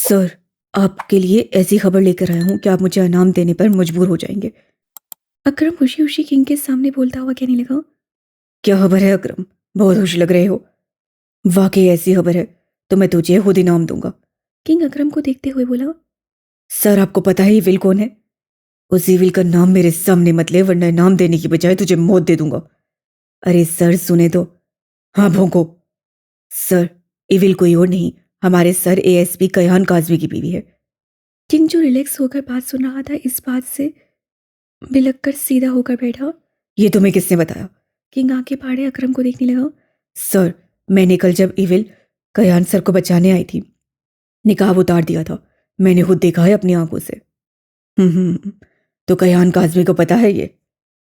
Sir, आपके लिए ऐसी खबर लेकर आया हूँ कि आप मुझे इनाम देने पर मजबूर हो जाएंगे। अकरम खुशी खुशी किंग के सामने बोलता हुआ कहने लगा। क्या खबर है अकरम? बहुत खुश लग रहे हो। वाकई ऐसी खबर है तो मैं तुझे खुद इनाम दूंगा। किंग अकरम को देखते हुए बोला। सर, आपको पता है ये विल कौन है? उस विल का नाम मेरे सामने मत ले, वरना इनाम देने की बजाय तुझे मौत दे दूंगा। अरे सर, सुने तो। हाँ, भोंको। सर, इविल कोई और नहीं, हमारे सर एएसपी कयान काजमी की बीवी है। किंग जो रिलैक्स होकर बात सुन रहा था, इस बात से बिलक कर सीधा होकर बैठा। ये तुम्हें किसने बताया? किंग आंखें फाड़े अकरम को देखने लगा। सर, मैंने कल जब इविल कयान सर को बचाने आई थी, निकाब उतार दिया था। मैंने खुद देखा है अपनी आंखों से। तो कयान काजमी को पता है ये?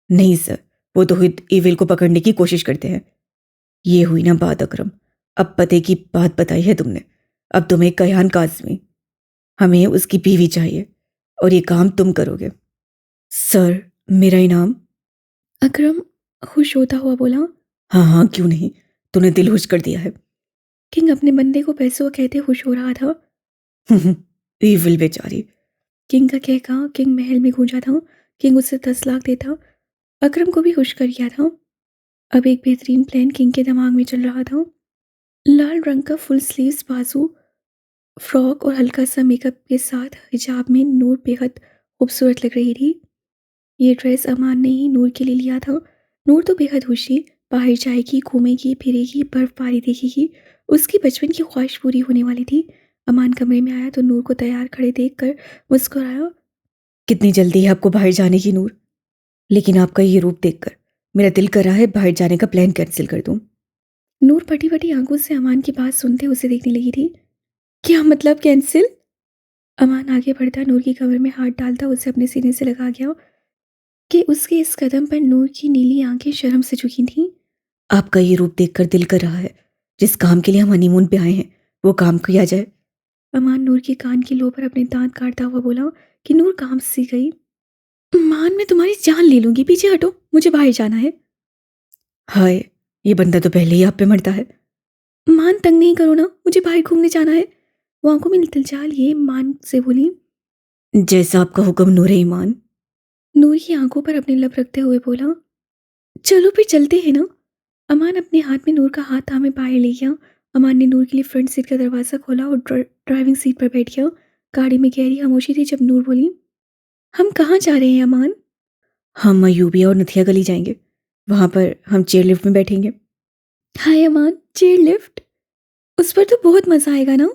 नहीं सर, वो तो खुद इविल को पकड़ने की कोशिश करते हैं। ये हुई ना बात अकरम, अब पते की बात बताई है तुमने। अब तुम्हें कयान काजमी, हमें उसकी बीवी चाहिए और ये काम तुम करोगे। सर, मेरा इनाम? अकरम खुश होता हुआ बोला। हाँ हाँ, क्यों नहीं, तूने दिल खुश कर दिया है। किंग अपने बंदे को पैसों कहते खुश हो रहा था। इविल बेचारी। किंग का कहका किंग महल में गूंजा था। किंग उसे 10 लाख देता, अकरम को भी खुश कर दिया था। अब एक बेहतरीन प्लान किंग के दिमाग में चल रहा था। लाल रंग का फुल स्लीव्स बाजू फ्रॉक और हल्का सा मेकअप के साथ हिजाब में नूर बेहद खूबसूरत लग रही थी। ये ड्रेस अमान ने ही नूर के लिए लिया था। नूर तो बेहद खुश थी, बाहर जाएगी, घूमेगी फिरेगी, बर्फबारी देखेगी, उसकी बचपन की ख्वाहिश पूरी होने वाली थी। अमान कमरे में आया तो नूर को तैयार खड़े देखकर मुस्कुराया। कितनी जल्दी है आपको बाहर जाने की नूर? लेकिन आपका ये रूप देखकर मेरा दिल कर रहा है बाहर जाने का प्लान कैंसिल कर दूं। नूर फटी फटी आंखों से अमान की बात सुनते उसे देखने लगी थी। क्या मतलब कैंसिल? अमान आगे बढ़ता, नूर की कमर में हाथ डालता, उसे अपने सीने से लगा गया कि उसके इस कदम पर नूर की नीली आंखें शर्म से झुकी थीं। आपका ये रूप देखकर दिल कर रहा है जिस काम के लिए हम हनीमून पे आए हैं वो काम किया जाए। अमान नूर के कान की लो पर अपने दांत काटता हुआ बोला कि नूर काम सी गई। मान, मैं तुम्हारी जान ले लूंगी, पीछे हटो, मुझे बाहर जाना है। हाय, ये बंदा तो पहले ही आप पे मरता है। मान, तंग नहीं करो ना, मुझे बाहर घूमने जाना है। वो आंखों में तिलचाल ये मान से बोली। जैसा आपका हुक्म नूर ईमान। नूर की आंखों पर अपने लब रखते हुए बोला। चलो फिर चलते हैं ना। अमान अपने हाथ में नूर का हाथ थामे बाहर ले गया। अमान ने नूर के लिए फ्रंट सीट का दरवाज़ा खोला और ड्राइविंग सीट पर बैठ गया। गाड़ी में गहरी खामोशी थी जब नूर बोली। हम कहाँ जा रहे हैं अमान? हम मयूबिया और नथिया गली जाएंगे, वहां पर हम चेयर लिफ्ट में बैठेंगे। हाय अमान, चेयर लिफ्ट? उस पर तो बहुत मजा आएगा ना?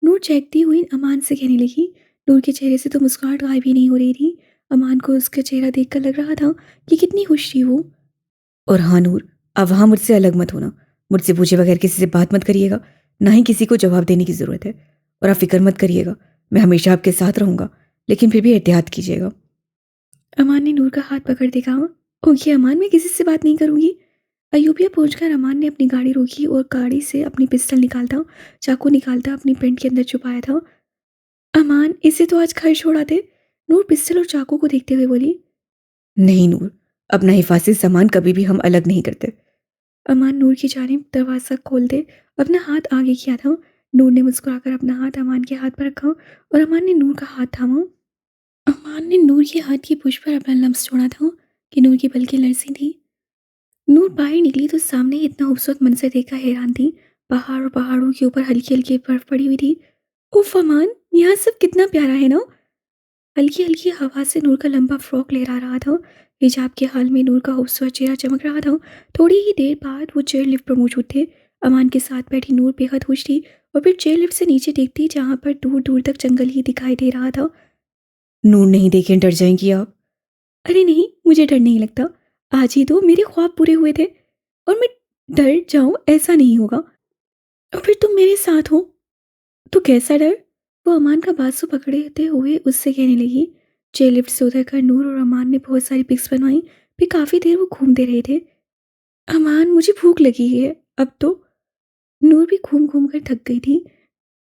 नूर चहकती हुई अमान से कहने लगी। नूर के चेहरे से तो मुस्कुराहट गायब ही नहीं हो रही थी। अमान को उसका चेहरा देखकर लग रहा था कि कितनी खुश थी वो। और हाँ नूर, अब वहाँ मुझसे अलग मत होना। मुझसे पूछे बगैर किसी से बात मत करिएगा, ना ही किसी को जवाब देने की ज़रूरत है। और आप फिक्र मत करिएगा, मैं हमेशा आपके साथ रहूँगा, लेकिन फिर भी एहतियात कीजिएगा। अमान ने नूर का हाथ पकड़ के कहा। ओके अमान, मैं किसी से बात नहीं करूँगी। अयूबिया पहुंचकर अमान ने अपनी गाड़ी रोकी और गाड़ी से अपनी पिस्टल निकालता, चाकू निकालता अपनी पेंट के अंदर छुपाया था। अमान, इसे तो आज घर छोड़ा दे। नूर पिस्टल और चाकू को देखते हुए बोली। नहीं नूर, अपना हिफाजती सामान कभी भी हम अलग नहीं करते। अमान नूर की जानिब दरवाज़ा खोल दे अपना हाथ आगे किया था। नूर ने मुस्कुराकर अपना हाथ अमान के हाथ पर रखा और अमान ने नूर का हाथ थामा। अमान ने नूर के हाथ की पुश पर अपना लम्स छोड़ा था कि नूर की पलकें लरसी थी। नूर बाहर निकली तो सामने इतना खूबसूरत मंजर देखकर हैरान थी। पहाड़ और पहाड़ों के ऊपर हल्की हल्की बर्फ पड़ी हुई थी। उफ अमान, यहाँ सब कितना प्यारा है ना? हल्की हल्की हवा से नूर का लंबा फ्रॉक लहरा रहा था। हिजाब के हाल में नूर का खूबसूरत चेहरा चमक रहा था। थोड़ी ही देर बाद वो चेयर लिफ्ट पर मौजूद थे। अमान के साथ बैठी नूर बेहद खुश थी और फिर चेयर लिफ्ट से नीचे देखती जहाँ पर दूर दूर तक जंगल ही दिखाई दे रहा था। नूर, नहीं देखें, डर जाएंगी आप। अरे नहीं, मुझे डर नहीं लगता। आज ही तो मेरे ख्वाब पूरे हुए थे और मैं डर जाऊं ऐसा नहीं होगा। और फिर तुम मेरे साथ हो तो कैसा डर? वो अमान का बाजू पकड़ते हुए उससे कहने लगी। चेयर लिफ्ट से उतर कर नूर और अमान ने बहुत सारी पिक्स बनवाई। फिर काफ़ी देर वो घूमते रहे थे। अमान, मुझे भूख लगी है अब तो। नूर भी घूम घूम कर थक गई थी।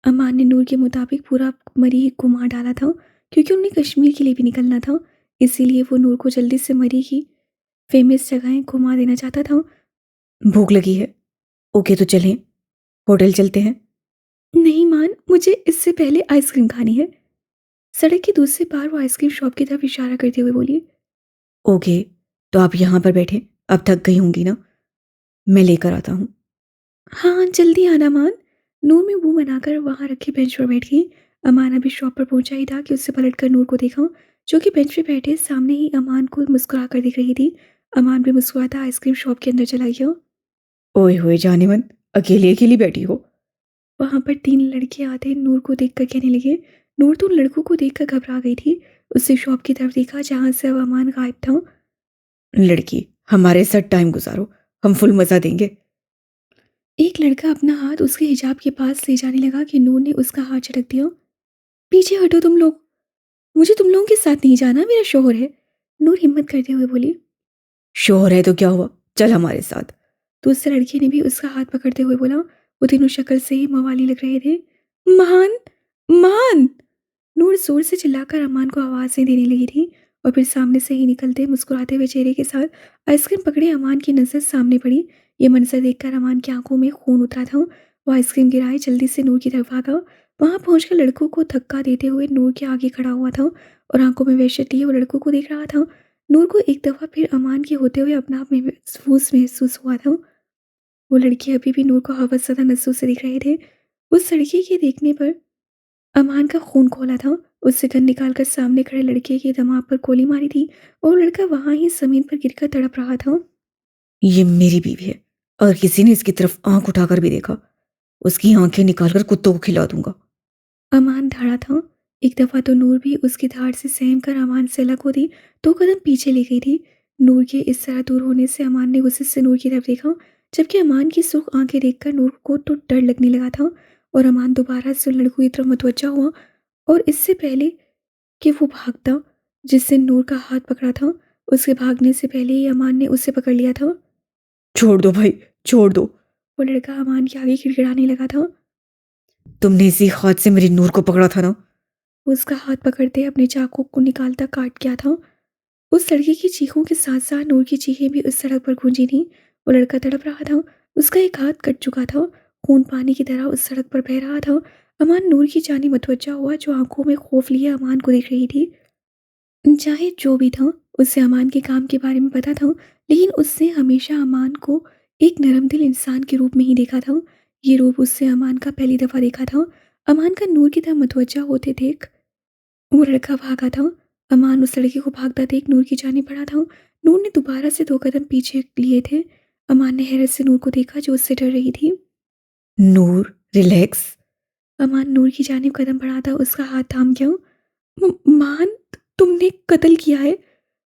अमान ने नूर के मुताबिक पूरा मरी घुमा डाला था क्योंकि उन्हें कश्मीर के लिए भी निकलना था। इसीलिए वो नूर को जल्दी से मरी की फेमस जगहें घुमा देना चाहता था। भूख लगी है, ओके तो चलें, होटल चलते हैं। नहीं मान, मुझे इससे पहले आइसक्रीम खानी है। सड़क के दूसरे पार वो आइसक्रीम शॉप की तरफ इशारा करते हुए बोली। ओके, तो आप यहाँ पर बैठे, अब थक गई होंगी ना, मैं लेकर आता हूँ। हाँ, जल्दी आना मान। नूर में मुंह बनाकर वहां रखी बेंच पर बैठ गई। अमान अभी शॉप पर पहुंचा ही था कि उससे पलटकर नूर को देखा, जो कि बेंच पे बैठे सामने ही अमान को मुस्कुरा कर दिख रही थी। अमान भी मुस्कुराता आइसक्रीम शॉप के अंदर चला गया। ओए होए जाने मन, अकेली अकेली बैठी हो। वहां पर तीन लड़के आते नूर को देखकर कहने लगे। नूर तो उन लड़कों को देखकर घबरा गई थी। उससे शॉप की तरफ देखा जहां से अब अमान गायब था। लड़की, हमारे साथ टाइम गुजारो, हम फुल मजा देंगे। एक लड़का अपना हाथ उसके हिजाब के पास ले जाने लगा कि नूर ने उसका हाथ झटक दिया। पीछे हटो तुम लोग, मुझे तुम लोगों के साथ नहीं जाना, मेरा शोहर है। नूर हिम्मत करते हुए बोली। शोहर है तो क्या हुआ, चल हमारे साथ। तो उस लड़के ने भी उसका हाथ पकड़ते हुए बोला। वो तीनों शक्ल से ही मवाली लग रहे थे। महान, महान। नूर जोर से चिल्लाकर अमान को आवाज़ें देने लगी थी और फिर सामने से ही निकलते मुस्कुराते हुए चेहरे के साथ आइसक्रीम पकड़े अमान की नज़र सामने पड़ी। ये मंजर देखकर अमान की आंखों में खून उतरा था। वो आइसक्रीम गिराए जल्दी से नूर की तरफ भागा। वहां पहुंचकर लड़कों को धक्का देते हुए नूर के आगे खड़ा हुआ था और आंखों में वहशत लिए वो लड़कों को देख रहा था। नूर को एक दफ़ा फिर अमान के होते हुए अपना आप में महसूस हुआ था। वो लड़के अभी भी नूर को हवसज़दा नज़रों से दिख रहे थे। उस लड़के के देखने पर अमान का खून खोला था। उससे गन निकालकर सामने खड़े लड़के के दिमाग पर गोली मारी थी और लड़का वहां ही जमीन पर गिरकर तड़प रहा था। ये मेरी बीवी है, अगर किसी ने इसकी तरफ आंख उठाकर भी देखा, उसकी आंखें निकालकर कुत्तों को खिला दूंगा। अमान धाड़ा था। एक दफा तो नूर भी उसकी धाड़ से सहम कर अमान से अलग होती, 2 कदम पीछे ले गई थी। नूर के इस तरह दूर होने से अमान ने गुस्से से नूर की तरफ देखा, जबकि अमान की सुख आंखें देखकर नूर को तो डर लगने लगा था। और अमान दोबारा से उन लड़कों की तरफ मुतवज्जा हुआ और इससे पहले कि वो भागता जिससे नूर का हाथ पकड़ा था, उसके भागने से पहले ही अमान ने उसे पकड़ लिया था। छोड़ दो भाई, छोड़ दो। वो लड़का अमान के आगे खिड़खिड़ाने लगा था। तुमने इसी हाथ से मेरी नूर को पकड़ा था ना। उसका हाथ पकड़ते अपने चाकू को निकालता काट गया था। उस लड़के की चीखों के साथ साथ नूर की चीखें भी उस सड़क पर गूंजी थी। वो लड़का तड़प रहा था, उसका एक हाथ कट चुका था, खून पानी की तरह उस सड़क पर बह रहा था। अमान नूर की जानी मतवज्जा हुआ, जो आंखों में खौफ लिए अमान को देख रही थी। चाहे जो भी था, उसे अमान के काम के बारे में पता था, लेकिन उसने हमेशा अमान को एक नरम दिल इंसान के रूप में ही देखा था। ये रूप उससे अमान का पहली दफा देखा था। अमान का नूर की तरफ मुतवज्जा होते देख वो लड़का भागा था। अमान उस लड़के को भागता देख नूर की जाने पड़ा था। नूर ने दोबारा से 2 कदम पीछे लिए थे। अमान ने हैरत से नूर को देखा, जो उससे डर रही थी। नूर, रिलैक्स। अमान नूर की जानिब कदम बढ़ाता उसका हाथ थाम गया। मान, तुमने कत्ल किया है।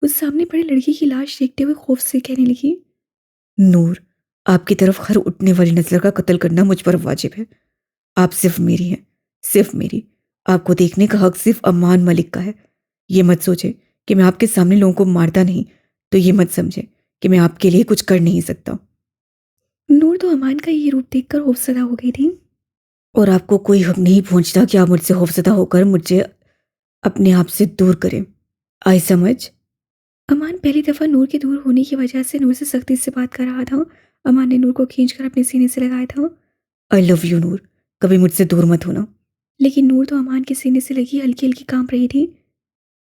उस सामने पड़े लड़की की लाश देखते हुए खौफ से कहने लगी। नूर, आपकी तरफ हर उठने वाली नजर का कत्ल करना मुझ पर वाजिब है। आप सिर्फ मेरी हैं, सिर्फ मेरी। आपको देखने का हक सिर्फ अमान मलिक का है। ये मत सोचे कि मैं आपके सामने लोगों को मारता नहीं, तो ये मत समझे कि मैं आपके लिए कुछ कर नहीं सकता। नूर तो अमान का ये रूप देखकर खौफसदा हो गई थी। और आपको कोई हक नहीं पहुंचता कि आप मुझसे खौफसदा होकर मुझे अपने आप से दूर करें। आई समझ। अमान पहली दफा नूर के दूर होने की वजह से नूर से सख्ती से बात कर रहा था। अमान ने नूर को खींचकर अपने सीने से लगाया था। आई लव यू नूर, कभी मुझसे दूर मत होना। लेकिन नूर तो अमान के सीने से लगी हल्की हल्की कांप रही थी।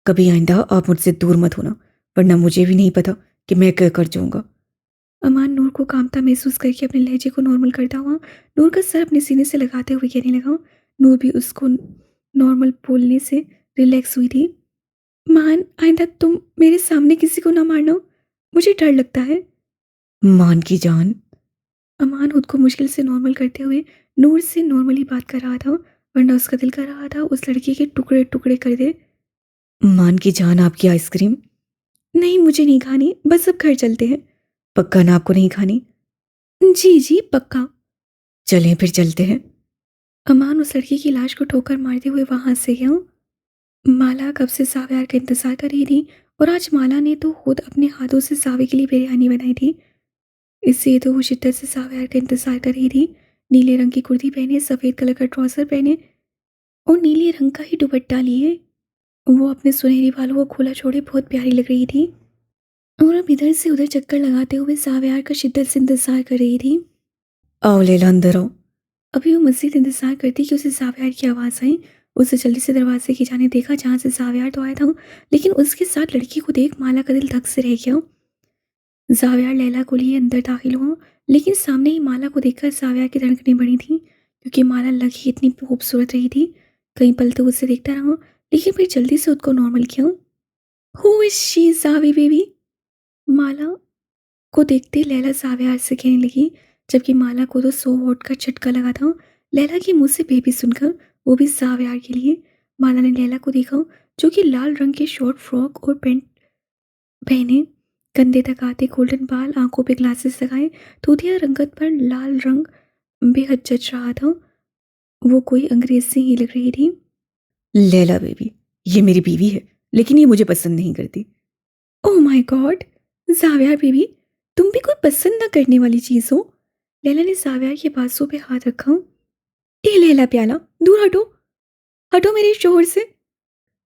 कभी आइंदा आप मुझसे दूर मत होना, वरना मुझे भी नहीं पता कि मैं क्या कर जाऊंगा। अमान नूर को कांपता महसूस करके अपने लहजे को नॉर्मल करता हुआ नूर का सर अपने सीने से लगाते हुए कहने लगा। नूर भी उसको नॉर्मल बोलने से रिलैक्स हुई थी। मान, आइंदा तुम मेरे सामने किसी को ना मारना, मुझे डर लगता है। मान की जान। अमान खुद को मुश्किल से नॉर्मल करते हुए नूर से नॉर्मली बात कर रहा था, वरना उसका दिल कर रहा था उस लड़की के टुकड़े टुकड़े कर दे। मान की जान, आपकी आइसक्रीम। नहीं, मुझे नहीं खानी, बस अब घर चलते हैं। पक्का ना आपको नहीं खानी। जी जी पक्का। चलें फिर चलते हैं। अमान उस लड़की की लाश को ठोकर मारते हुए वहां से गया। माला कब से साव्यार का इंतजार कर रही थी और आज माला ने तो खुद अपने हाथों से सावे के लिए बिरयानी बनाई थी। इसलिए तो वो शिद्दत से साव्यार का इंतजार कर रही थी। नीले रंग की कुर्ती पहने, सफ़ेद कलर का ट्राउज़र पहने और नीले रंग का ही दुपट्टा लिए वो अपने सुनहरी बालों को खोला छोड़े बहुत प्यारी लग रही थी। और अब इधर से उधर चक्कर लगाते हुए साव्यार का शिद्दत से इंतजार कर रही थी। आओ लैला, अंदर आओ। अभी वो मज़ीद इंतज़ार करती कि उसे ज़ावियार की आवाज़ आई। उसे जल्दी से दरवाज़े की जाने देखा जहाँ से ज़ावियार तो आया था, लेकिन उसके साथ लड़की को देख माला का दिल धक से रह गया। ज़ावियार लैला को लिए अंदर दाखिल हुआ, लेकिन सामने ही माला को देखकर ज़ावियार की धड़कनें बढ़ी थीं, क्योंकि माला लगी इतनी खूबसूरत रही थी। कई पल तो उसे देखता रहा, लेकिन फिर जल्दी से उसको नॉर्मल किया। Who is she Xavi baby? Mala को देखते लैला ज़ावियार से कहने लगी, जबकि माला को तो 100 वॉट का झटका लगा था। लैला के मुँह से बेबी सुनकर, वो भी ज़ावियार के लिए। माला ने लैला को देखा, जो कि लाल रंग के शॉर्ट फ्रॉक और पैंट पहने, कंधे तक आते गोल्डन बाल, आंखों पे ग्लासेस लगाए, धोतिया रंगत पर लाल रंग बेहद जच रहा था। वो कोई अंग्रेज से ही लग रही थी। लैला बेबी, ये मेरी बीवी है, लेकिन ये मुझे पसंद नहीं करती। Oh my god! Xavier baby, तुम भी कोई पसंद न करने वाली चीज़ हो। लैला ने ज़ावियार के बाजू पे हाथ रखा। ए लैला प्याला, दूर हटो, हटो मेरे शोहर से।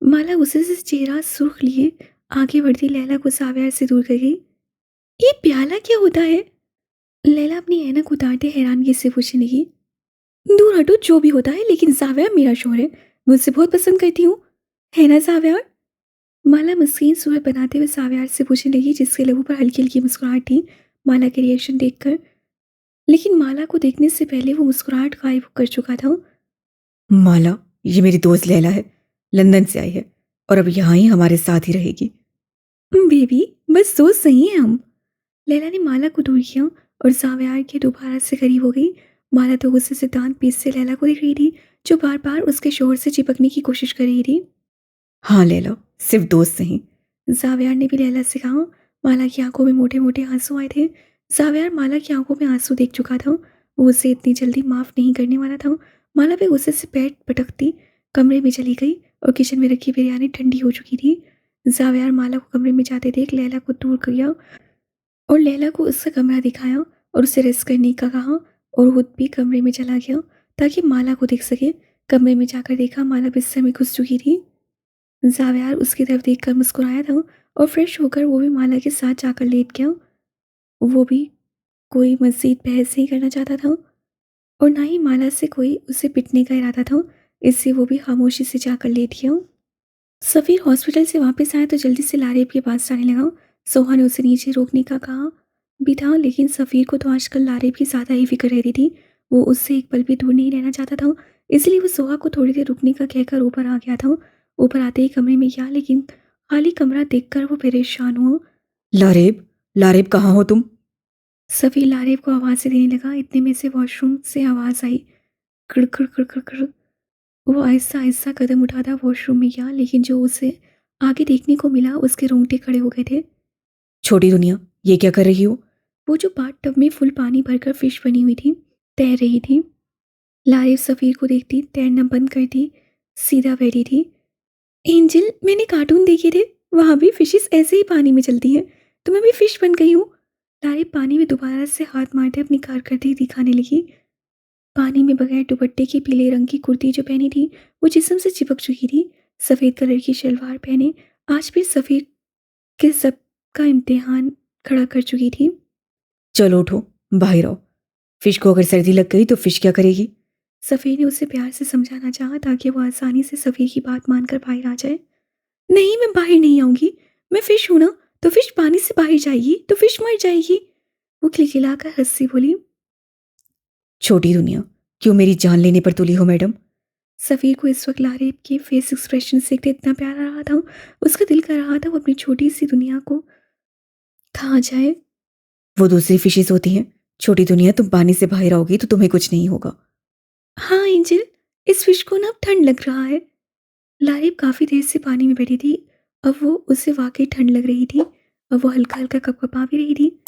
माला गुस्से से चेहरा सुर्ख लिए आगे बढ़ती लैला को ज़ावियार से दूर कर गई। ये प्याला क्या होता है? लैला अपनी ऐनक उतारते हैरानगी से पूछने लगी। दूर हटो जो भी होता है, लेकिन ज़ावियार मेरा शोहर है, मैं उसे बहुत पसंद करती हूँ, है ना ज़ावियार? माला मस्कीन सूरत बनाते हुए ज़ावियार से पूछने लगी, जिसके लबों पर हल्की हल्की मुस्कुराहट थी माला के रिएक्शन देखकर। लेकिन माला को देखने से पहले वो मुस्कुराहट गायब कर चुका था। माला, ये मेरी दोस्त लैला है, लंदन से आई है और अब यहाँ ही हमारे साथ ही रहेगी। बेबी, बस दोस्त नहीं है हम। लैला ने माला को दूर किया और ज़ावियार के दोबारा से करीब हो गई। माला तो गुस्से से दांत पीसते लैला को देख रही थी, जो बार बार उसके शोहर से चिपकने की कोशिश कर रही थी। हाँ लैला, सिर्फ दोस्त नहीं। ज़ावियार ने भी लैला से कहा। माला की आंखों में मोटे मोटे आंसू आए थे। ज़ावियार माला की आंखों में आंसू देख चुका था, वो उसे इतनी जल्दी माफ़ नहीं करने वाला था। माला भी गुस्से से पैर पटकती कमरे में चली गई और किचन में रखी बिरयानी ठंडी हो चुकी थी। ज़ावियार माला को कमरे में जाते देख लैला को दूर किया और लैला को उसका कमरा दिखाया और उसे रेस्ट करने का कहा, और खुद भी कमरे में चला गया ताकि माला को देख सके। कमरे में जाकर देखा माला बिस्तर में घुस चुकी थी। ज़ावियार उसकी तरफ देखकर मुस्कुराया था और फ्रेश होकर वो भी माला के साथ जाकर लेट गया। वो भी कोई मज़ीद बहस नहीं करना चाहता था और ना ही माला से कोई उसे पिटने का इरादा था, इससे वो भी खामोशी से जाकर लेट गया। सफ़ीर हॉस्पिटल से वापस आया तो जल्दी से लारेब के पास जाने लगा। सोहा ने उसे नीचे रोकने का कहा भी था, लेकिन सफ़ीर को तो आजकल लारेब की ज़्यादा ही फिक्र रहती थी। वो उससे एक पल भी दूर नहीं रहना चाहता था, इसलिए वो सोहा को थोड़ी देर रुकने का कहकर ऊपर आ गया था। ऊपर आते ही कमरे में गया, लेकिन खाली कमरा देखकर वो परेशान हुआ। लारेब, लारेब कहाँ हो तुम? सफ़ीर लारेब को आवाज़ देने लगा। इतने में से वॉशरूम से आवाज़ आई, खड़ खड़ खड़ खड़। वो आहिस्ता आहिस्ता कदम उठाता वॉशरूम में गया, लेकिन जो उसे आगे देखने को मिला उसके रोंगटे खड़े हो गए थे। छोटी दुनिया, ये क्या कर रही हो? वो जो बाथ टब में फुल पानी भरकर फिश बनी हुई थी, तैर रही थी। लारिफ सफ़ीर को देखती तैरना बंद कर दी, सीधा बैठी थी। एंजल, मैंने कार्टून देखे थे, वहाँ भी फिशेस ऐसे ही पानी में चलती हैं, तो मैं भी फिश बन गई हूँ। लारिफ पानी में दोबारा से हाथ मारते अपनी कारकर्दगी दिखाने लगी। पानी में बगैर दुपट्टे की पीले रंग की कुर्ती जो पहनी थी, वो जिस्म से चिपक चुकी थी। सफ़ेद कलर की शलवार पहने आज भी सफ़ीर के सबका इम्तिहान खड़ा कर चुकी थी। चलो उठो, बाहर आओ। फिश को अगर सर्दी लग गई तो फिश क्या करेगी? सफ़ीर ने उसे प्यार से समझाना चाहा ताकि वो आसानी से सफ़ीर की बात मानकर बाहर आ जाए। नहीं, मैं बाहर नहीं आऊँगी, मैं फिश हूँ ना, तो फिश पानी से बाहर जाएगी तो फिश मर जाएगी। वो खिलखिलाकर हंसी बोली। छोटी दुनिया, क्यों मेरी जान लेने पर तुली हो मैडम? सफ़ीर को इस वक्त लारेब के फेस एक्सप्रेशन से इतना प्यार आ रहा था, उसका दिल कर रहा था वो अपनी छोटी सी दुनिया को खा जाए। वो दूसरी फिशेस होती हैं, छोटी दुनिया, तुम पानी से बाहर आओगी तो तुम्हें कुछ नहीं होगा। हाँ एंजल, इस फिश को ना अब ठंड लग रहा है। लारेब काफ़ी देर से पानी में बैठी थी, अब वो उसे वाकई ठंड लग रही थी। अब वो हल्का हल्का कपकपा भी रही थी।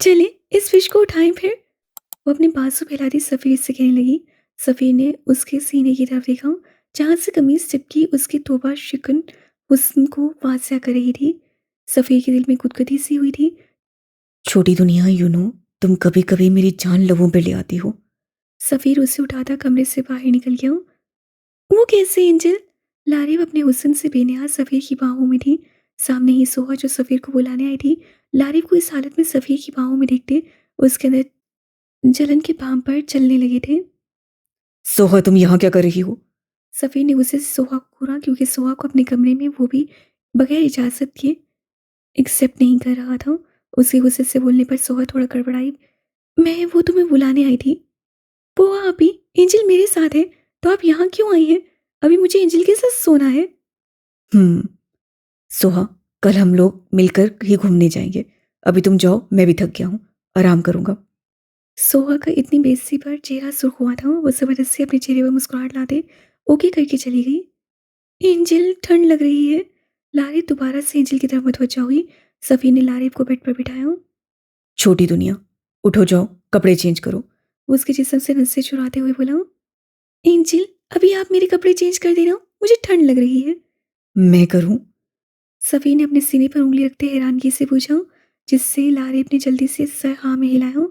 चले इस फिश को उठाएं फिर। वो अपने बाजू फैलाती सफ़ीर से कहने लगी। सफ़ीर ने उसके सीने की तरफ देखा, जहाँ से कमीज चिपकी उसकी तोबा शिकन हुस्न को वास्या कर रही थी। सफ़ीर के दिल में गुदगुदी सी हुई थी। छोटी दुनिया, तुम कभी कभी मेरी जान लबों पे ले आती हो। सफ़ीर उसे उठाता कमरे से बाहर निकल गया। वो कैसे एंजल? लारिब अपने हुस्न से बेनियाज सफ़ीर की बाहों में थी। सामने ही सोहा जो सफ़ीर को बुलाने आई थी, लारिब को इस हालत में सफ़ीर की बाहों में देखते उसके अंदर जलन के बाम पर चलने लगे थे। सोहा, तुम यहाँ क्या कर रही हो? सफ़ी ने गुस्से से सोहा को घूरा, क्योंकि सोहा को अपने कमरे में वो भी बगैर इजाज़त के एक्सेप्ट नहीं कर रहा था। उसके गुस्से से बोलने पर सोहा थोड़ा गड़बड़ाई। मैं वो तुम्हें बुलाने आई थी। पोहा अभी एंजल मेरे साथ है, तो आप यहाँ क्यों आई हैं? अभी मुझे एंजल के साथ सोना है। सोहा, कल हम लोग मिलकर ही घूमने जाएंगे। अभी तुम जाओ, मैं भी थक गया हूँ, आराम करूंगा। सोहा का इतनी बेइज्जती पर चेहरा सुर्ख हुआ था। वो जबरदस्ती अपने चेहरे पर मुस्कुराहट लाते ओके करके चली गई। एंजल, ठंड लग रही है। लारिब दोबारा से एंजल की तरफ मुतवज्जा हुई। सफ़ी ने लारिब को बेड पर बिठाया। छोटी दुनिया, उठो, जाओ कपड़े चेंज करो। वो उसके जिस्म से नसें चुराते हुए बोला। एंजल, अभी आप मेरे कपड़े चेंज कर देना, मुझे ठंड लग रही है। मैं करूं? सफ़ी ने अपने सीने पर उंगली रखते हैरानगी से पूछा, जिससे लारिब ने जल्दी से सर हाँ में हिलाया।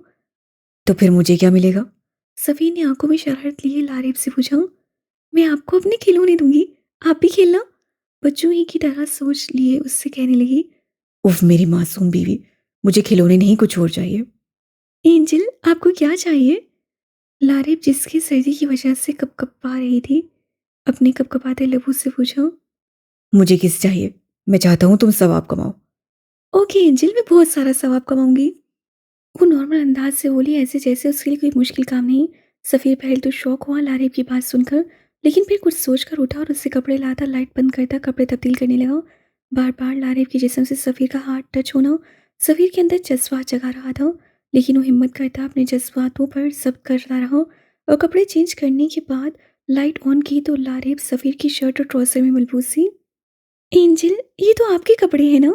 तो फिर मुझे क्या मिलेगा? सफ़ी ने आंखों में शरारत लिए लारिब से पूछा। मैं आपको अपने खिलौने दूंगी, आप भी खेलना। बच्चों ही की तरह सोच लिए उससे कहने लगी। उफ, मेरी मासूम बीवी, मुझे खिलौने नहीं, कुछ और चाहिए। एंजल, आपको क्या चाहिए? लारिब, जिसकी सर्दी की वजह से कपकपा रही थी, अपने कपकपाते लबों से पूछा। मुझे किस चाहिए? मैं चाहता हूँ तुम सवाब कमाओ। ओके एंजल, मैं बहुत सारा सवाब कमाऊंगी। वो नॉर्मल अंदाज से बोली, ऐसे जैसे उसके लिए कोई मुश्किल काम नहीं। सफ़ीर पहले तो शौक हुआ लारिब की बात सुनकर, लेकिन फिर कुछ सोचकर उठा और उससे कपड़े लाता, लाइट बंद करता, कपड़े तब्दील करने लगा। बार बार लारिब के जिस्म से सफ़ीर का हाथ टच होना सफ़ीर के अंदर जज्बात जगा रहा था, लेकिन वो हिम्मत करता अपने जज्बातों पर जब्त करता रहा। और कपड़े चेंज करने के बाद लाइट ऑन की तो लारिब सफ़ीर की शर्ट और ट्राउज़र में मलबूस थी। एंजल, ये तो आपके कपड़े हैं ना?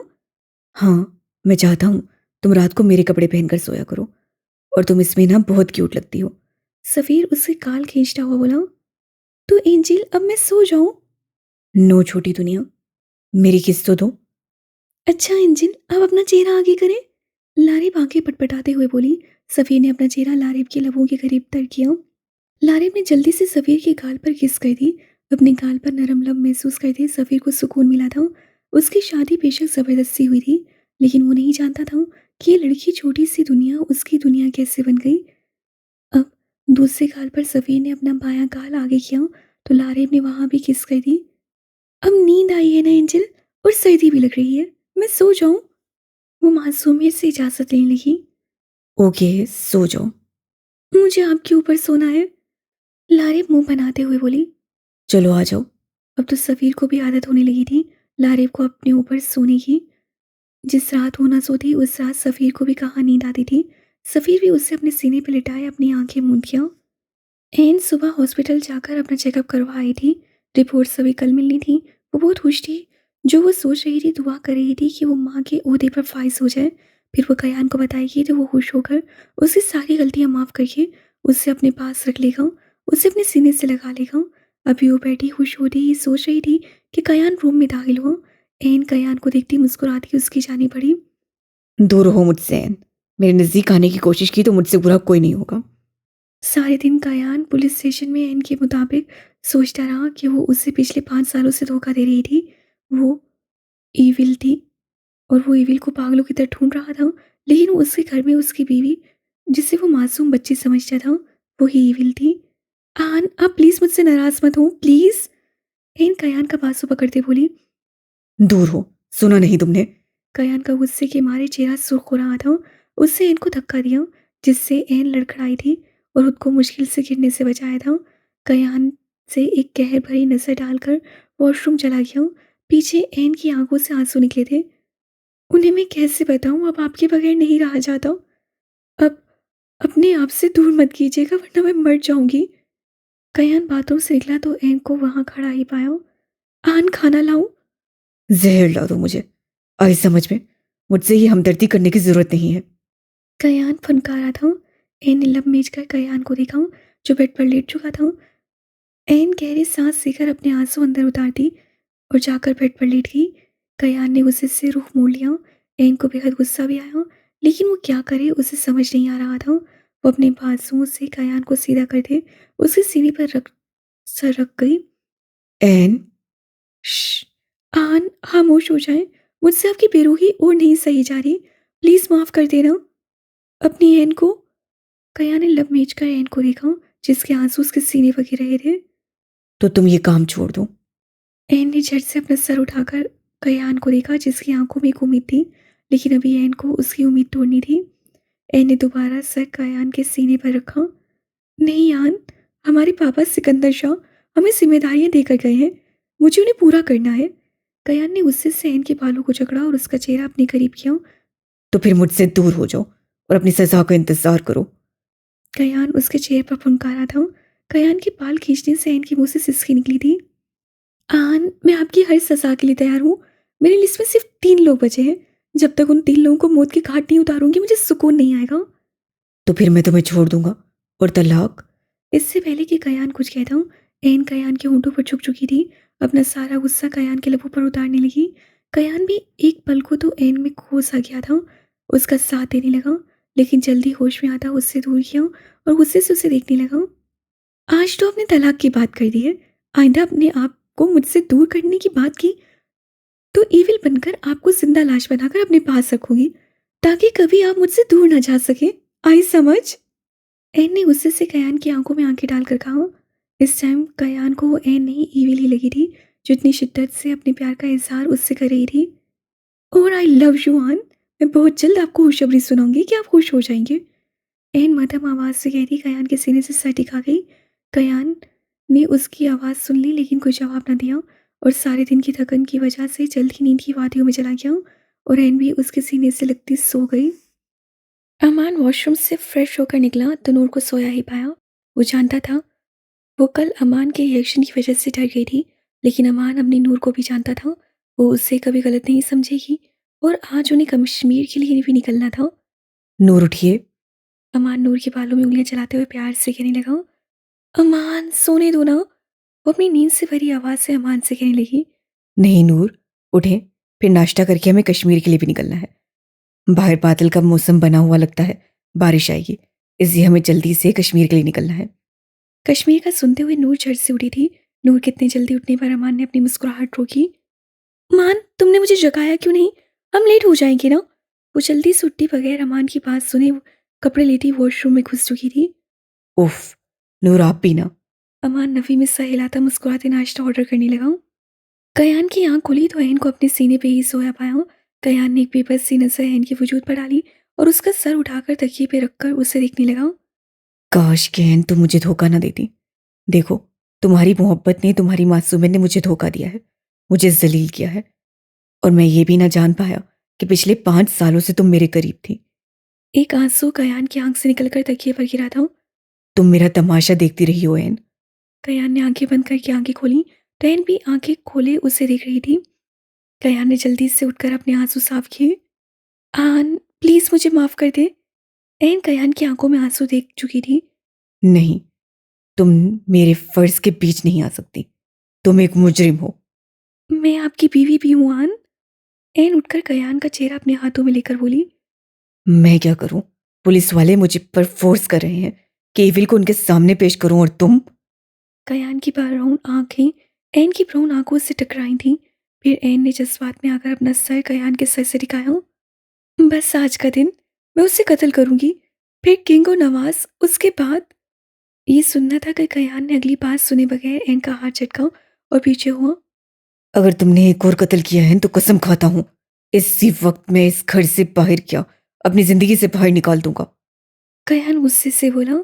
हाँ, मैं चाहता हूँ तुम रात को मेरे कपड़े पहनकर सोया करो, और तुम इसमें ना बहुत क्यूट लगती हो। सफ़ीर उससे गाल खींचता हुआ बोला। तो एंजल, अब मैं सो जाऊं? नो छोटी दुनिया, मेरी किस तो दो। अच्छा एंजल, अब अपना चेहरा आगे करें। लारिब आंखें पटपटाते हुए बोली। सफ़ीर ने अपना चेहरा लारिब के लबों के करीब तर किया। लारिब ने जल्दी से सफ़ीर के गाल पर किस कर दी। अपने गाल पर नरम लब महसूस करते सफ़ीर को सुकून मिला था। उसकी शादी बेशक ज़बरदस्ती हुई थी, लेकिन वो नहीं जानता था कि ये लड़की छोटी सी दुनिया उसकी दुनिया कैसे बन गई। अब दूसरे गाल पर सफ़ीर ने अपना बायां गाल आगे किया तो लारिब ने वहां भी किस कर दी। अब नींद आई है ना एंजल, और सर्दी भी लग रही है, मैं सो जाऊं? वो मासूमियत से इजाज़त लेने लगी। ओके, सो जाओ। मुझे आपके ऊपर सोना है, लारिब मुंह बनाते हुए बोली। चलो आ जाओ। अब तो सफ़ीर को भी आदत होने लगी थी लारिब को अपने ऊपर सोने की। जिस रात वो न सोती, उस रात सफ़ीर को भी कहाँ नींद आती थी। सफ़ीर भी उससे अपने सीने पर लिटाए अपनी आंखें मूंद किया। एन सुबह हॉस्पिटल जाकर अपना चेकअप करवा आई थी। रिपोर्ट सभी कल मिलनी थी। वो बहुत खुश थी। जो वो सोच रही थी, दुआ कर रही थी कि वो माँ के ओहदे पर फाइज हो जाए। फिर वो कयान को बताएगी तो वो खुश होकर उसकी सारी गलतियाँ माफ़ करके उससे अपने पास रख लेगा, उसे अपने सीने से लगा लेगा। अभी वो बैठी खुश होती ही सोच रही थी कि कयान रूम में दाखिल हुआ। एन कयान को देखती मुस्कुराती उसकी जानी पड़ी। दूर हो मुझसे एन, मेरे नज़दीक आने की कोशिश की तो मुझसे बुरा कोई नहीं होगा। सारे दिन कयान पुलिस स्टेशन में एन के मुताबिक सोचता रहा कि वो उसे पिछले 5 सालों से धोखा दे रही थी। वो ईविल थी, और वो ईविल को पागलों की तरह ढूंढ रहा था, लेकिन उसके घर में उसकी बीवी, जिसे वो मासूम बच्ची समझता था, वो ही ईविल थी। आन, आप प्लीज़ मुझसे नाराज़ मत हो, प्लीज़। एन कयान का बाजू पकड़ते बोली। दूर हो, सुना नहीं तुमने? कयान का गुस्से के मारे चेहरा सुर्ख हो रहा था। उससे एन को धक्का दिया, जिससे एन लड़खड़ाई थी और खुद को मुश्किल से गिरने से बचाया था। कयान से एक कहर भरी नजर डालकर वॉशरूम चला गया। पीछे एन की आंखों से आंसू निकले थे। उन्हें मैं कैसे बताऊं, अब आपके बगैर नहीं रहा जाता। अब अपने आप से दूर मत कीजिएगा, वरना मैं मर जाऊंगी। कयान बातों से निकला तो एन को वहां खड़ा ही पाया। आन, खाना लाऊं? जहर ला दो मुझे, आई समझ में। मुझसे ये हमदर्दी करने की जरूरत नहीं है। कयान फनकारा था। एन ने लब मेज कर कयान को देखा, जो बेड पर लेट चुका था। एन गहरी सांस लेकर अपने आंसू अंदर उतार दी और जाकर बेड पर लेट गई। कयान ने गुस्से से रुख मोड़ लिया। एन को बेहद गुस्सा भी आया, लेकिन वो क्या करे, उसे समझ नहीं आ रहा था। वो अपने बाजुओं से कयान को सीधा कर दे उसके सीने पर रख सर रख गई। एन, श्श, आन, खामोश हो जाए। मुझसे आपकी बेरूही और नहीं सही जा रही, प्लीज माफ कर देना अपनी एन को। कया ने लब मेज कर एन को देखा, जिसके आंसू उसके सीने पर गिर रहे थे। तो तुम ये काम छोड़ दो। एन ने झट से अपना सर उठाकर कयान को देखा, जिसकी आंखों में एक उम्मीद थी, लेकिन अभी एन को उसकी उम्मीद तोड़नी थी। एन ने दोबारा सर कयान के सीने पर रखा। नहीं यान, हमारे पापा सिकंदर शाह हमें जिम्मेदारियां देकर गए हैं, मुझे उन्हें पूरा करना है। कयान ने गुस्से से एन के बालों को जकड़ा और उसका चेहरा अपने करीब किया। तो फिर मुझसे दूर हो जाओ और अपनी सजा का इंतजार करो। कयान उसके चेहरे पर फुनकारा था। कयान के बाल खींचने से एन के मुंह से सिसकी निकली थी। आन, मैं आपकी हर सजा के लिए तैयार हूँ। मेरी लिस्ट में सिर्फ 3 लोग बचे हैं। जब तक उन 3 लोगों को मौत की घाट नहीं उतारूंगी, मुझे सुकून नहीं आएगा। तो फिर मैं तुम्हें छोड़ दूंगा और तलाक। इससे पहले कि कयान कुछ कहता हूँ, एन कयान के होंठों पर झुक चुकी थी। अपना सारा गुस्सा कयान के लबों पर उतारने लगी। कयान भी एक पल को तो एन में खो सा गया था, उसका साथ देने लगा, लेकिन जल्दी होश में आता उससे दूर किया और गुस्से से उसे देखने लगा। आज तो आपने तलाक की बात कर दी है, आइंदा अपने आप को मुझसे दूर करने की बात की तो ईविल बनकर आपको जिंदा लाश बनाकर अपने पास रखूंगी, ताकि कभी आप मुझसे दूर ना जा सके। आई समझ? एन ने गुस्से से कयान की आंखों में आंखें डालकर कहा। इस टाइम कयान को वो एन नहीं ईविल ही लगी थी, जो इतनी शिद्दत से अपने प्यार का इजहार उससे कर रही थी। और आई लव यू आन, मैं बहुत जल्द आपको खुशखबरी सुनाऊंगी कि आप खुश हो जाएंगे। एन मध्यम आवाज से कहती कयान के सीने से सर टिका गई। कयान ने उसकी आवाज़ सुन ली, लेकिन कोई जवाब न दिया और सारे दिन की थकन की वजह से जल्द ही नींद की वादियों में चला गया और एन भी उसके सीने से लगती सो गई। अमान वॉशरूम से फ्रेश होकर निकला तो नूर को सोया ही पाया। वो जानता था वो कल अमान के रिएक्शन की वजह से डर गई थी, लेकिन अमान अपनी नूर को भी जानता था वो उससे कभी गलत नहीं समझेगी और आज उन्हें कश्मीर के लिए भी निकलना था। नूर उठिए। अमान नूर के बालों में उंगलियां चलाते हुए प्यार से कहने लगा। अमान सोने दो ना। वो अपनी नींद से भरी आवाज से अमान से कहने लगी। नहीं नूर, उठें, फिर नाश्ता करके हमें कश्मीर के लिए भी निकलना है। बाहर बादल का मौसम बना हुआ लगता है, बारिश आएगी, इसलिए हमें जल्दी से कश्मीर के लिए निकलना है। कश्मीर का सुनते हुए नूर झट से उठी थी। नूर के इतने जल्दी उठने पर अमान ने अपनी मुस्कुराहट रोकी। मान, तुमने मुझे जगाया क्यों नहीं? हम लेट हो जाएंगे ना। वो जल्दी से उठती बगैर अमान की बात सुने कपड़े लेती वॉशरूम में घुस चुकी थी। उफ, नूर आप भी ना। अमान नफी में सर हिलाता मुस्कुराते नाश्ता ऑर्डर करने लगा। कयान की आंख खुली तो एन को अपने सीने पे ही सोया पाया। कयान ने एक बेबस सी नजर एन के वजूद पर डाली और उसका सर उठाकर तकिए पे रखकर उसे देखने लगा। काश कि एन तुम मुझे धोखा ना देती। देखो, तुम्हारी मोहब्बत ने, तुम्हारी मासूमियत ने मुझे धोखा दिया है, मुझे जलील किया है, और मैं ये भी ना जान पाया कि पिछले 5 सालों से तुम मेरे करीब थी। एक आंसू कयान की आंख से निकलकर तकिए पर गिरा था। तुम मेरा तमाशा देखती रही हो एन। कयान ने आंखें बंद करके आंखें खोली तो एन भी आंखें खोले उसे देख रही थी। कयान ने जल्दी से उठकर अपने आंसू साफ किए। आन, प्लीज मुझे माफ कर दे। एन कयान की आंखों में आंसू देख चुकी थी। नहीं, तुम मेरे फर्ज के बीच नहीं आ सकती, तुम एक मुजरिम हो। मैं आपकी बीवी भी हूं आन। एन उठकर कयान का चेहरा अपने हाथों में लेकर बोली। मैं क्या करूं? पुलिस वाले मुझे पर फोर्स कर रहे हैं कि एविल को उनके सामने पेश करूं, और तुम? कयान की ब्राउन आंखें एन की ब्राउन आंखों से टकराई थीं। फिर एन ने जज्बात में आकर अपना सर कयान के सर से टिकाया। बस आज का दिन मैं उसे कत्ल करूंगी, फिर किंग और नवाज उसके बाद। ये सुनना था कि कयान ने अगली बात सुने बगैर एन का हाथ झटका और पीछे हुआ। अगर तुमने एक और कत्ल किया है तो कसम खाता हूं इसी वक्त मैं इस घर से बाहर क्या अपनी जिंदगी से बाहर निकाल दूंगा। कयान गुस्से से बोला।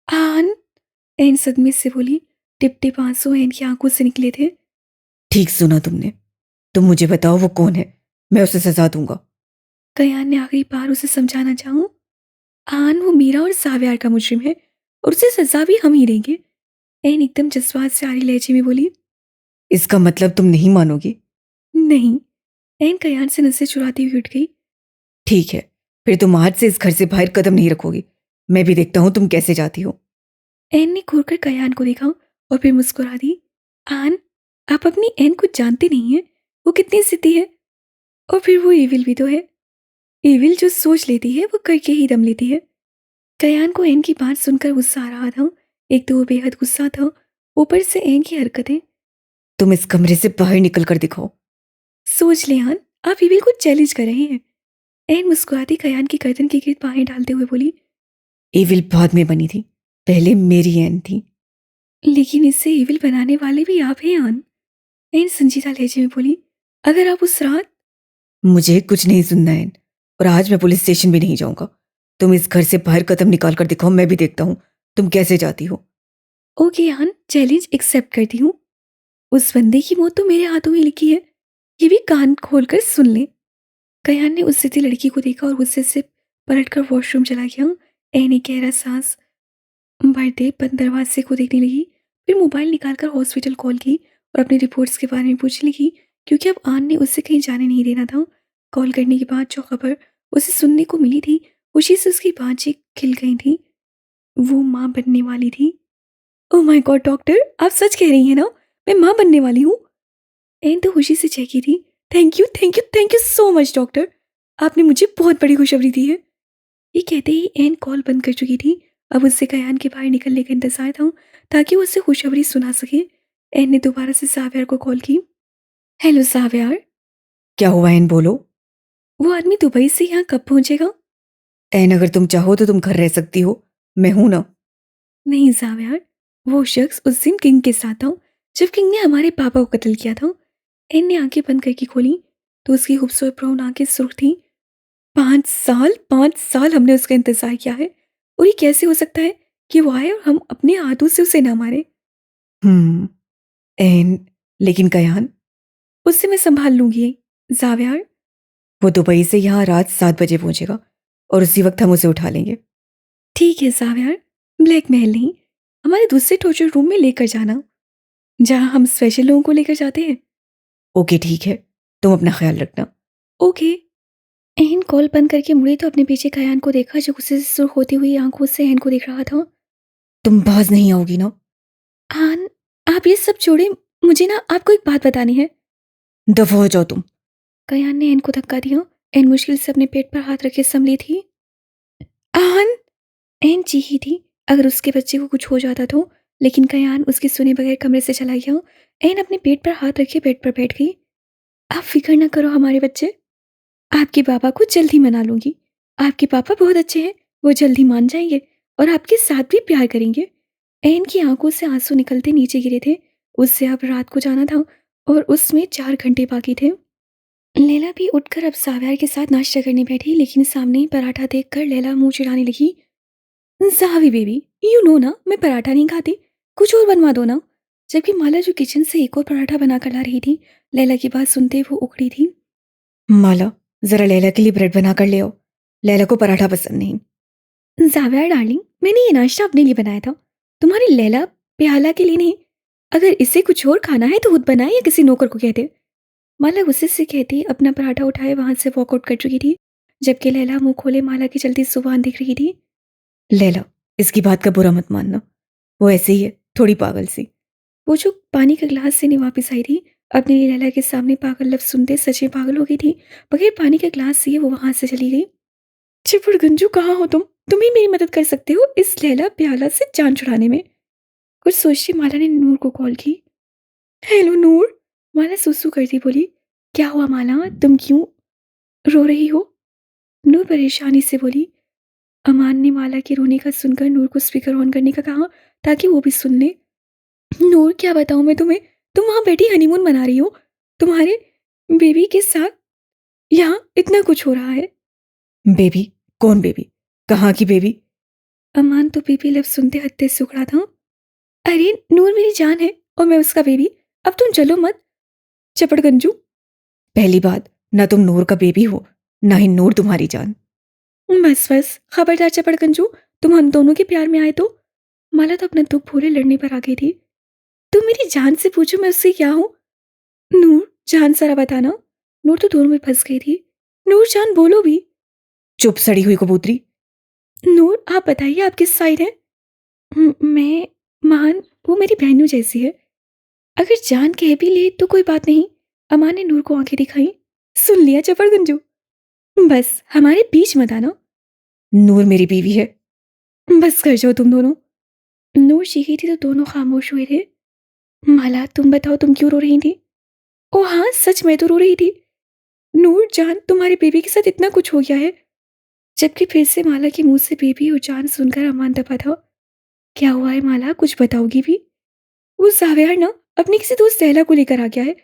आन, एन सदमे से बोली। टिप टिप आंसू एन की आंखों से निकले थे। ठीक सुना तुमने, तुम मुझे बताओ वो कौन है, मैं उसे सजा दूंगा। कयान ने आखिरी बार उसे समझाना चाहूं। आन, वो मीरा और साव्यार का मुजरिम है और उसे सजा भी हम ही देंगे। एन एकदम जज्बात से आ रही लहजे में बोली। इसका मतलब तुम नहीं मानोगी? नहीं। एन कयान से नजरें चुराती हुई उठ गई। ठीक है, फिर तुम आज से इस घर से बाहर कदम नहीं रखोगी, मैं भी देखता हूं तुम कैसे जाती हो। एन ने घूरकर कयान को देखा और फिर मुस्कुरा दी। आन, आप अपनी एन को जानते नहीं हैं, वो कितनी जिद्दी है, और फिर वो एविल भी तो है। एविल जो सोच लेती है वो करके ही दम लेती है। कयान को एन की बात सुनकर गुस्सा आ रहा था। एक तो वो बेहद गुस्सा था, ऊपर से एन की हरकतें। तुम इस कमरे से बाहर निकल कर दिखाओ। सोच ले आन, आप एविल को चैलेंज कर रहे हैं। एन मुस्कुराती कयान की गर्दन के गिर्द बाहें डालते हुए बोली। एविल बाद में बनी थी, पहले मेरी एन थी, लेकिन इसे इविल बनाने वाले भी आप हैं आन। एन संजीदा लहजे में बोली, अगर आप उस रात। मुझे कुछ नहीं सुनना है, और आज मैं पुलिस स्टेशन भी नहीं जाऊंगा। तुम इस घर से बाहर कदम निकाल कर दिखाओ, मैं भी देखता हूँ तुम कैसे जाती हो। ओके आन, चैलेंज एक्सेप्ट करती हूँ। उस बंदे की मौत तो मेरे हाथों में लिखी है, ये भी कान खोलकर सुन ले। कयान ने उस सीधी लड़की को देखा और गुस्से से पलटकर वॉशरूम चला गया। एन एक गहरा सांस भरते बंद दरवाजे को देखने लगी, फिर मोबाइल निकालकर हॉस्पिटल कॉल की और अपनी रिपोर्ट्स के बारे में पूछने लगी, क्योंकि अब आन ने उससे कहीं जाने नहीं देना था। कॉल करने के बाद जो खबर उसे सुनने को मिली थी, उसी से उसकी बाँझें खिल गई थी। वो माँ बनने वाली थी। ओह माय गॉड डॉक्टर, आप सच कह रही हैं ना, मैं माँ बनने वाली हूँ। एन तो खुशी से चहकी थी। Thank you thank you thank you so much doctor, आपने मुझे बहुत बड़ी खुशखबरी दी है। ये कहते ही एन कॉल बंद कर चुकी थी। अब उससे कयान के बाहर निकलने का इंतजार था, ताकि वो उससे खुशखबरी सुना सके। एन ने दोबारा से सावियार को कॉल की। हेलो सावियार। क्या हुआ एन, बोलो। वो आदमी दुबई से यहाँ कब पहुंचेगा? एन, अगर तुम चाहो तो तुम घर रह सकती हो, मैं हूं ना। नहीं सावियार, वो शख्स उस दिन किंग के साथ था, जब किंग ने हमारे पापा को कत्ल किया था। एन ने आंखें बंद करके खोली तो उसकी खूबसूरत ब्राउन आंखें सुर्ख थीं। 5 साल हमने उसका इंतजार किया है, और ये कैसे हो सकता है कि वो आए और हम अपने हाथों से उसे ना मारे। हम्म एन, लेकिन कयान, उससे मैं संभाल लूंगी जावियार। वो दुबई से यहाँ रात 7 बजे पहुंचेगा, और उसी वक्त हम उसे उठा लेंगे। ठीक है जावियार, ब्लैकमेल नहीं, हमारे दूसरे टॉर्चर रूम में लेकर जाना, जहां हम स्पेशल लोगों को लेकर जाते हैं। ओके ठीक है, तुम अपना ख्याल रखना। ओके। एहन कॉल बंद करके मुड़ी तो अपने पीछे कयान को देखा, जो गुस्से से सुर्ख होती हुई आंखों से एहन को देख रहा था। तुम बाज नहीं आओगी ना? आन, आप ये सब छोड़े, मुझे ना आपको एक बात बतानी है। दफा हो जाओ तुम। कयान ने एहन को धक्का दिया। एहन मुश्किल से अपने पेट पर हाथ रखे संभली थी। आन, एहन चीखी थी, अगर उसके बच्चे को कुछ हो जाता तो, लेकिन कयान उसके सुने बगैर कमरे से चला गया। एहन अपने पेट पर हाथ रखे बेड पर बैठ गई। आप फिक्र ना करो हमारे बच्चे, आपके पापा को जल्दी मना लूंगी। आपके पापा बहुत अच्छे हैं, वो जल्दी मान जाएंगे और आपके साथ भी प्यार करेंगे। एन की आंखों से आंसू निकलते नीचे गिरे थे। उससे अब रात को जाना था और उसमें 4 घंटे बाकी थे। लैला भी उठकर अब सावियार के साथ नाश्ता करने बैठी, लेकिन सामने ही पराठा देखकर लैला मुंह चिढ़ाने लगी। सावी बेबी, यू नो ना मैं पराठा नहीं खाती, कुछ और बनवा दो ना। जबकि माला जो किचन से एक और पराठा बनाकर ला रही थी, लैला की बात सुनते वो उखड़ी थी। माला, जरा लैला के लिए ब्रेड बना कर ले आओ, लैला को पराठा पसंद नहीं। जाविया डार्लिंग, मैंने ये नाश्ता अपने लिए बनाया था, तुम्हारी लैला प्याला के लिए नहीं। अगर इसे कुछ और खाना है तो खुद बनाए या किसी नौकर को कहते। माला गुस्से से कहती अपना पराठा उठाए वहां से वॉकआउट कर चुकी थी, जबकि लैला मुंह खोले माला की चलती जुबान दिख रही थी। लैला, इसकी बात का बुरा मत मानना, वो ऐसे ही है, थोड़ी पागल सी। वो जो पानी का गिलास से नहीं वापस आई थी, अपनी लैला के सामने पागल लफ्ज सुनते सच में पागल हो गई थी। बगैर पानी के गिलास से वो वहां से चली गई। चिपड़ गंजू, कहाँ हो तुम ही मेरी मदद कर सकते हो इस लैला प्याला से जान छुड़ाने में। कुछ सोचती माला ने नूर को कॉल की। हेलो नूर, माला सुसु करती बोली। क्या हुआ माला, तुम क्यों रो रही हो? नूर परेशानी से बोली। अमान ने माला के रोने का सुनकर नूर को स्पीकर ऑन करने का कहा, ताकि वो भी सुन ले। नूर, क्या बताऊं मैं तुम्हें, तुम वहां बैठी हनीमून मना रही हो, तुम्हारे बेबी के साथ यहाँ इतना कुछ हो रहा है। बेबी? कौन बेबी? कहाँ की बेबी? अमान तो बेबी लफ्ज सुनते हत्ते से उखड़ा था। अरे नूर मेरी जान है और मैं उसका बेबी, अब तुम चलो मत चपड़गंजू। पहली बात, ना तुम नूर का बेबी हो, ना ही नूर तुम्हारी जान। बस बस, खबरदार चपड़गंजू, तुम हम दोनों के प्यार में आए तो। माला तो अपना दुख भूले लड़ने पर आ गई थी। तुम मेरी जान से पूछो मैं उससे क्या हूं। नूर जान, सारा बताना। नूर तो दोनों में फंस गई थी। नूर जान, बोलो भी। चुप सड़ी हुई कबूतरी। नूर आप बताइए, आप किस साइड हैं? मैं मान, वो मेरी बहनों जैसी है, अगर जान कह भी ले तो कोई बात नहीं। अमान ने नूर को आंखें दिखाई। सुन लिया चपड़गंजू, बस हमारे बीच मत आना। नूर मेरी बीवी है, बस कर जाओ तुम दोनों। नूर चीखी थी तो दोनों खामोश हुए थे। माला तुम बताओ, तुम क्यों रो रही थी? ओ हाँ सच, मैं तो रो रही थी। नूर जान, तुम्हारे बेबी के साथ इतना कुछ हो गया है। जबकि फिर से माला के मुंह से बेबी और जान सुनकर अमान दबा था। क्या हुआ है माला, कुछ बताओगी भी? वो साव्यार ना अपनी किसी दोस्त लैला को लेकर आ गया है,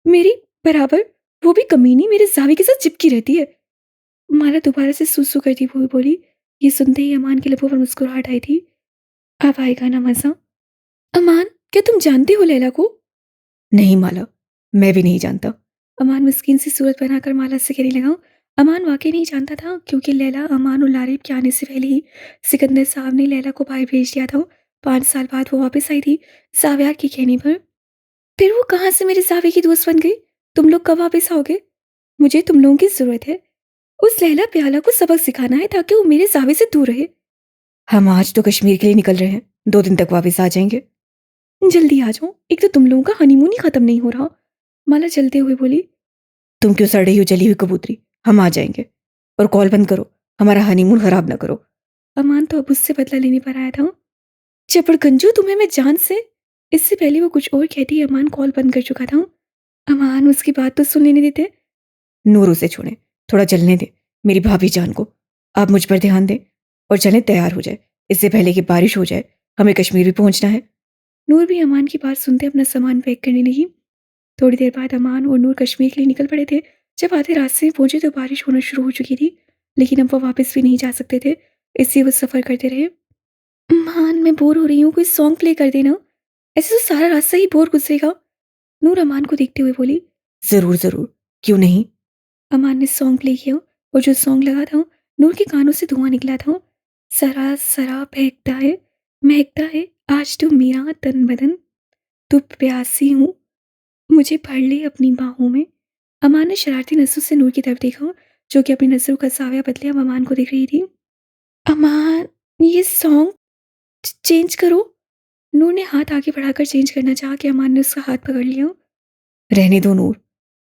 मेरी बराबर। वो भी कमीनी मेरे जावे के साथ चिपकी रहती है। माला दोबारा से सूसू करती हुई बोली। ये सुनते ही अमान के लबों पर मुस्कुराहट आई थी। अब आएगा ना मजा। अमान, क्या तुम जानते हो लैला को? नहीं माला, मैं भी नहीं जानता। अमान मिस्कीन सी सूरत बनाकर माला से कहने लगा। अमान वाकई नहीं जानता था, क्योंकि लैला अमान और लारिब के आने से पहले ही सिकंदर साहब ने लैला को बाहर भेज दिया था। 5 साल बाद वो वापस आई थी साव्यार के कहने पर। फिर वो कहाँ से मेरे सावे की दोस्त बन गई? तुम लोग कब वापस आओगे? मुझे तुम लोगों की जरूरत है। उस लैला प्याला को सबक सिखाना है ताकि वो मेरे सावे से दूर रहे। हम आज तो कश्मीर के लिए निकल रहे हैं, 2 दिन तक वापस आ जाएंगे। जल्दी आ जाओ, एक तो तुम लोगों का हनीमून ही खत्म नहीं हो रहा। माला चलते हुए बोली। तुम क्यों सड़ रही हो जली हुई कबूतरी? हम आ जाएंगे। और कॉल बंद करो, हमारा हनीमून खराब ना करो। अमान तो अब उससे बदला लेने पर आया था। चपड़गंजू, तुम्हें मैं जान से। इससे पहले वो कुछ और कहती अमान कॉल बंद कर चुका था। अमान उसकी बात तो सुन लेने देते। नूर उसे छोड़े, थोड़ा चलने दे मेरी भाभी जान को। आप मुझ पर ध्यान दें और चलें, तैयार हो जाए इससे पहले कि बारिश हो जाए। हमें कश्मीर भी पहुंचना है। नूर भी अमान की बात सुनते अपना सामान पैक करने लगी। थोड़ी देर बाद अमान और नूर कश्मीर के लिए निकल पड़े थे। जब आधे रास्ते में पहुंचे तो बारिश होना शुरू हो चुकी थी, लेकिन अब वो वापस भी नहीं जा सकते थे, इसलिए वो सफर करते रहे। अमान, मैं बोर हो रही हूँ, कोई सॉन्ग प्ले कर देना। ऐसे तो सारा रास्ता ही बोर गुजरेगा। नूर अमान को देखते हुए बोली। जरूर जरूर, क्यों नहीं। अमान ने सॉन्ग प्ले किया और जो सॉन्ग लगा था, नूर के कानों से धुआं निकला था। सरा सरा बहकता है, महकता है आज तो मेरा तन बदन, तू प्यासी हूँ, मुझे भर ले अपनी बाहों में। अमान ने शरारती नजरों से नूर की तरफ देखा, जो कि अपनी नजरों का साया बदले अब अमान को देख रही थी। अमान, ये सॉन्ग चेंज करो। नूर ने हाथ आगे बढ़ाकर चेंज करना चाहा कि अमान ने उसका हाथ पकड़ लिया। रहने दो नूर,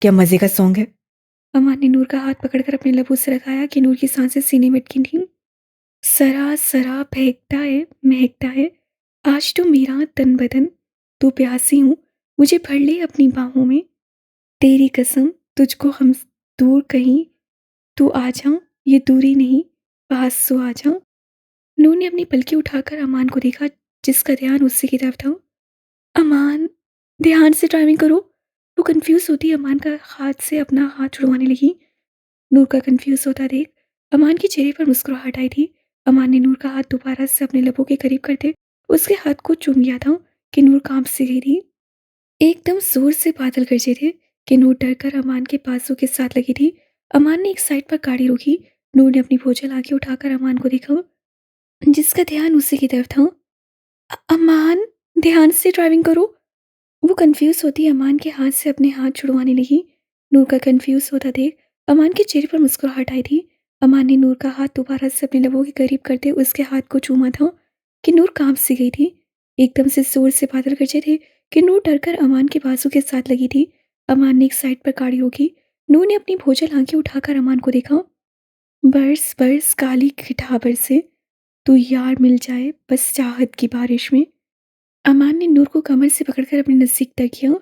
क्या मजे का सॉन्ग है। अमान ने नूर का हाथ पकड़कर अपने लबों से लगाया कि नूर की सांसें सीने में अटकी थीं। सरा सरा बहकता है, महकता है आज तो मेरा तन बदन, तू प्यासी हूँ, मुझे भर ले अपनी बाहों में। तेरी कसम, तुझको हम दूर कहीं, तू आ जा, ये दूरी नहीं, पास तो आ जा। नूर ने अपनी पलकी उठाकर अमान को देखा, जिसका ध्यान उसी की तरफ था। अमान, ध्यान से ड्राइविंग करो। वो कंफ्यूज होती अमान का हाथ से अपना हाथ छुड़वाने लगी। नूर का कंफ्यूज होता देख अमान के चेहरे पर मुस्कुराहट आई थी। अमान ने नूर का हाथ दोबारा से अपने लबों के करीब करते उसके हाथ को चूम लिया था कि नूर कांप सी गई थी। एकदम जोर से बादल गरजे थे कि नूर डरकर अमान के बाजू के साथ लगी थी। अमान ने एक साइड पर गाड़ी रोकी। नूर ने अपनी बोझल आंखें उठाकर अमान को देखा, जिसका ध्यान उसी की तरफ था। अमान, ध्यान से ड्राइविंग करो। वो कंफ्यूज होती अमान के हाथ से अपने हाथ छुड़वाने लगी। नूर का कंफ्यूज होता देख अमान के चेहरे पर मुस्कुराहट आई थी। अमान ने नूर का हाथ दोबारा से अपने लबों के करीब करते उसके हाथ को चूमा था कि नूर कांप सी गई थी। एकदम से जोर से बादल गरजे थे कि नूर डरकर अमान के बाजू के साथ लगी थी। अमान ने एक साइड पर गाड़ी रोकी। नूर ने अपनी भोजल आंखें उठाकर अमान को देखा। बरस बरस काली खिठाबर से तू यार मिल जाए बस चाहत की बारिश में। अमान ने नूर को कमर से पकड़कर अपने नजदीक तक किया।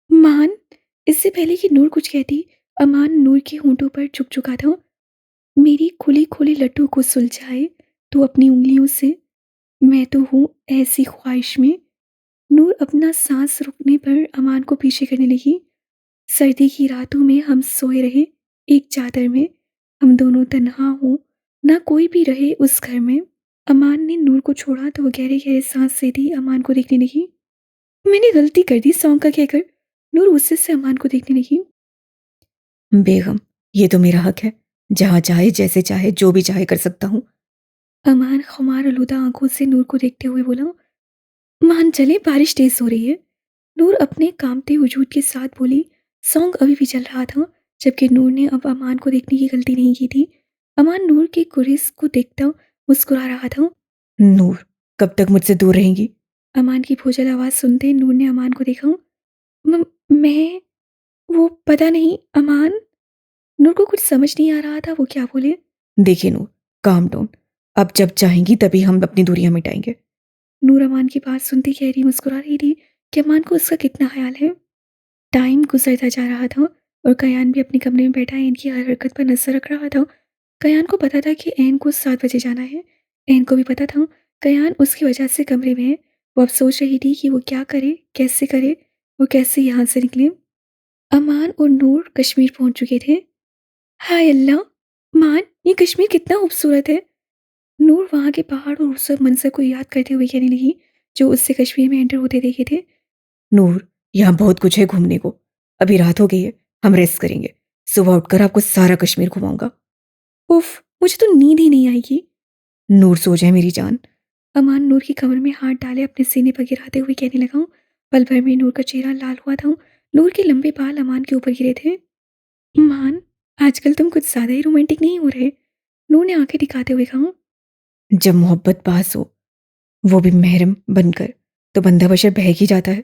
मान, इससे पहले कि नूर कुछ कहती अमान नूर के होंठों पर झुक चुका था। मेरी खुली खुली लट्टों को सुलझाए तो अपनी उंगलियों से, मैं तो हूँ ऐसी ख्वाहिश में। नूर अपना सांस रुकने पर अमान को पीछे करने लगी। सर्दी की रातों में हम सोए रहे एक चादर में, हम दोनों तन्हा हों, ना कोई भी रहे उस घर में। अमान ने नूर को छोड़ा तो वो गहरे गहरे सांस से थी अमान को देखने लगी। मैंने गलती कर दी सॉन्ग का कहकर। नूर गुस्से से अमान को देखने लगी। बेगम, ये तो मेरा हक है, जहां चाहे जैसे चाहे जो भी चाहे कर सकता हूँ। अमान खुमार आलूदा आंखों से नूर को देखते हुए बोला। मान चले, बारिश तेज हो रही है। नूर अपने कांपते वजूद के साथ बोली। सॉन्ग अभी भी चल रहा था, जबकि नूर ने अब अमान को देखने की गलती नहीं की थी। अमान नूर के कुरिस को देखता मुस्कुरा रहा था। नूर, कब तक मुझसे दूर रहेंगी? अमान की भोजल आवाज सुनते नूर ने अमान को देखा। मैं, वो पता नहीं अमान। नूर को कुछ समझ नहीं आ रहा था वो क्या बोले। देखिए नूर, काम डाउन, अब जब चाहेंगी तभी हम अपनी दूरियां मिटाएंगे। नूर अमान की बात सुनती गहरी मुस्कुरा रही थी कि अमान को उसका कितना ख्याल है। टाइम गुजरता जा रहा था और कयान भी अपने कमरे में बैठा ऐन की हर हरकत पर नजर रख रहा था। कयान को पता था कि ऐन को 7 बजे जाना है। ऐन को भी पता था कयान उसकी वजह से कमरे में है। वो अब सोच रही थी कि वो क्या करे, कैसे करे, वो कैसे यहाँ से निकले। अमान और नूर कश्मीर पहुंच चुके थे। हाय अल्लाह! मान, ये कश्मीर कितना खूबसूरत है। नूर वहाँ के पहाड़ और उस मंजर को याद करते हुए कहने लगी, जो उससे कश्मीर में एंटर होते देखे थे। नूर, यहाँ बहुत कुछ है घूमने को। अभी रात हो गई है, हम रेस्ट करेंगे। सुबह उठकर आपको सारा कश्मीर घुमाऊंगा। उफ, मुझे तो नींद ही नहीं आएगी। नूर सो जाए मेरी जान। अमान नूर की कमर में हाथ डाले अपने सीने पर गिराते हुए कहने लगा। पल भर में नूर का चेहरा लाल हुआ था। नूर के लंबे बाल अमान के ऊपर गिरे थे। मान, आजकल तुम कुछ ज्यादा ही रोमांटिक नहीं हो रहे। नूर ने आंखें दिखाते हुए कहा। जब मोहब्बत पास हो, वो भी महरम बनकर, तो बंदा बशर बहक ही जाता है।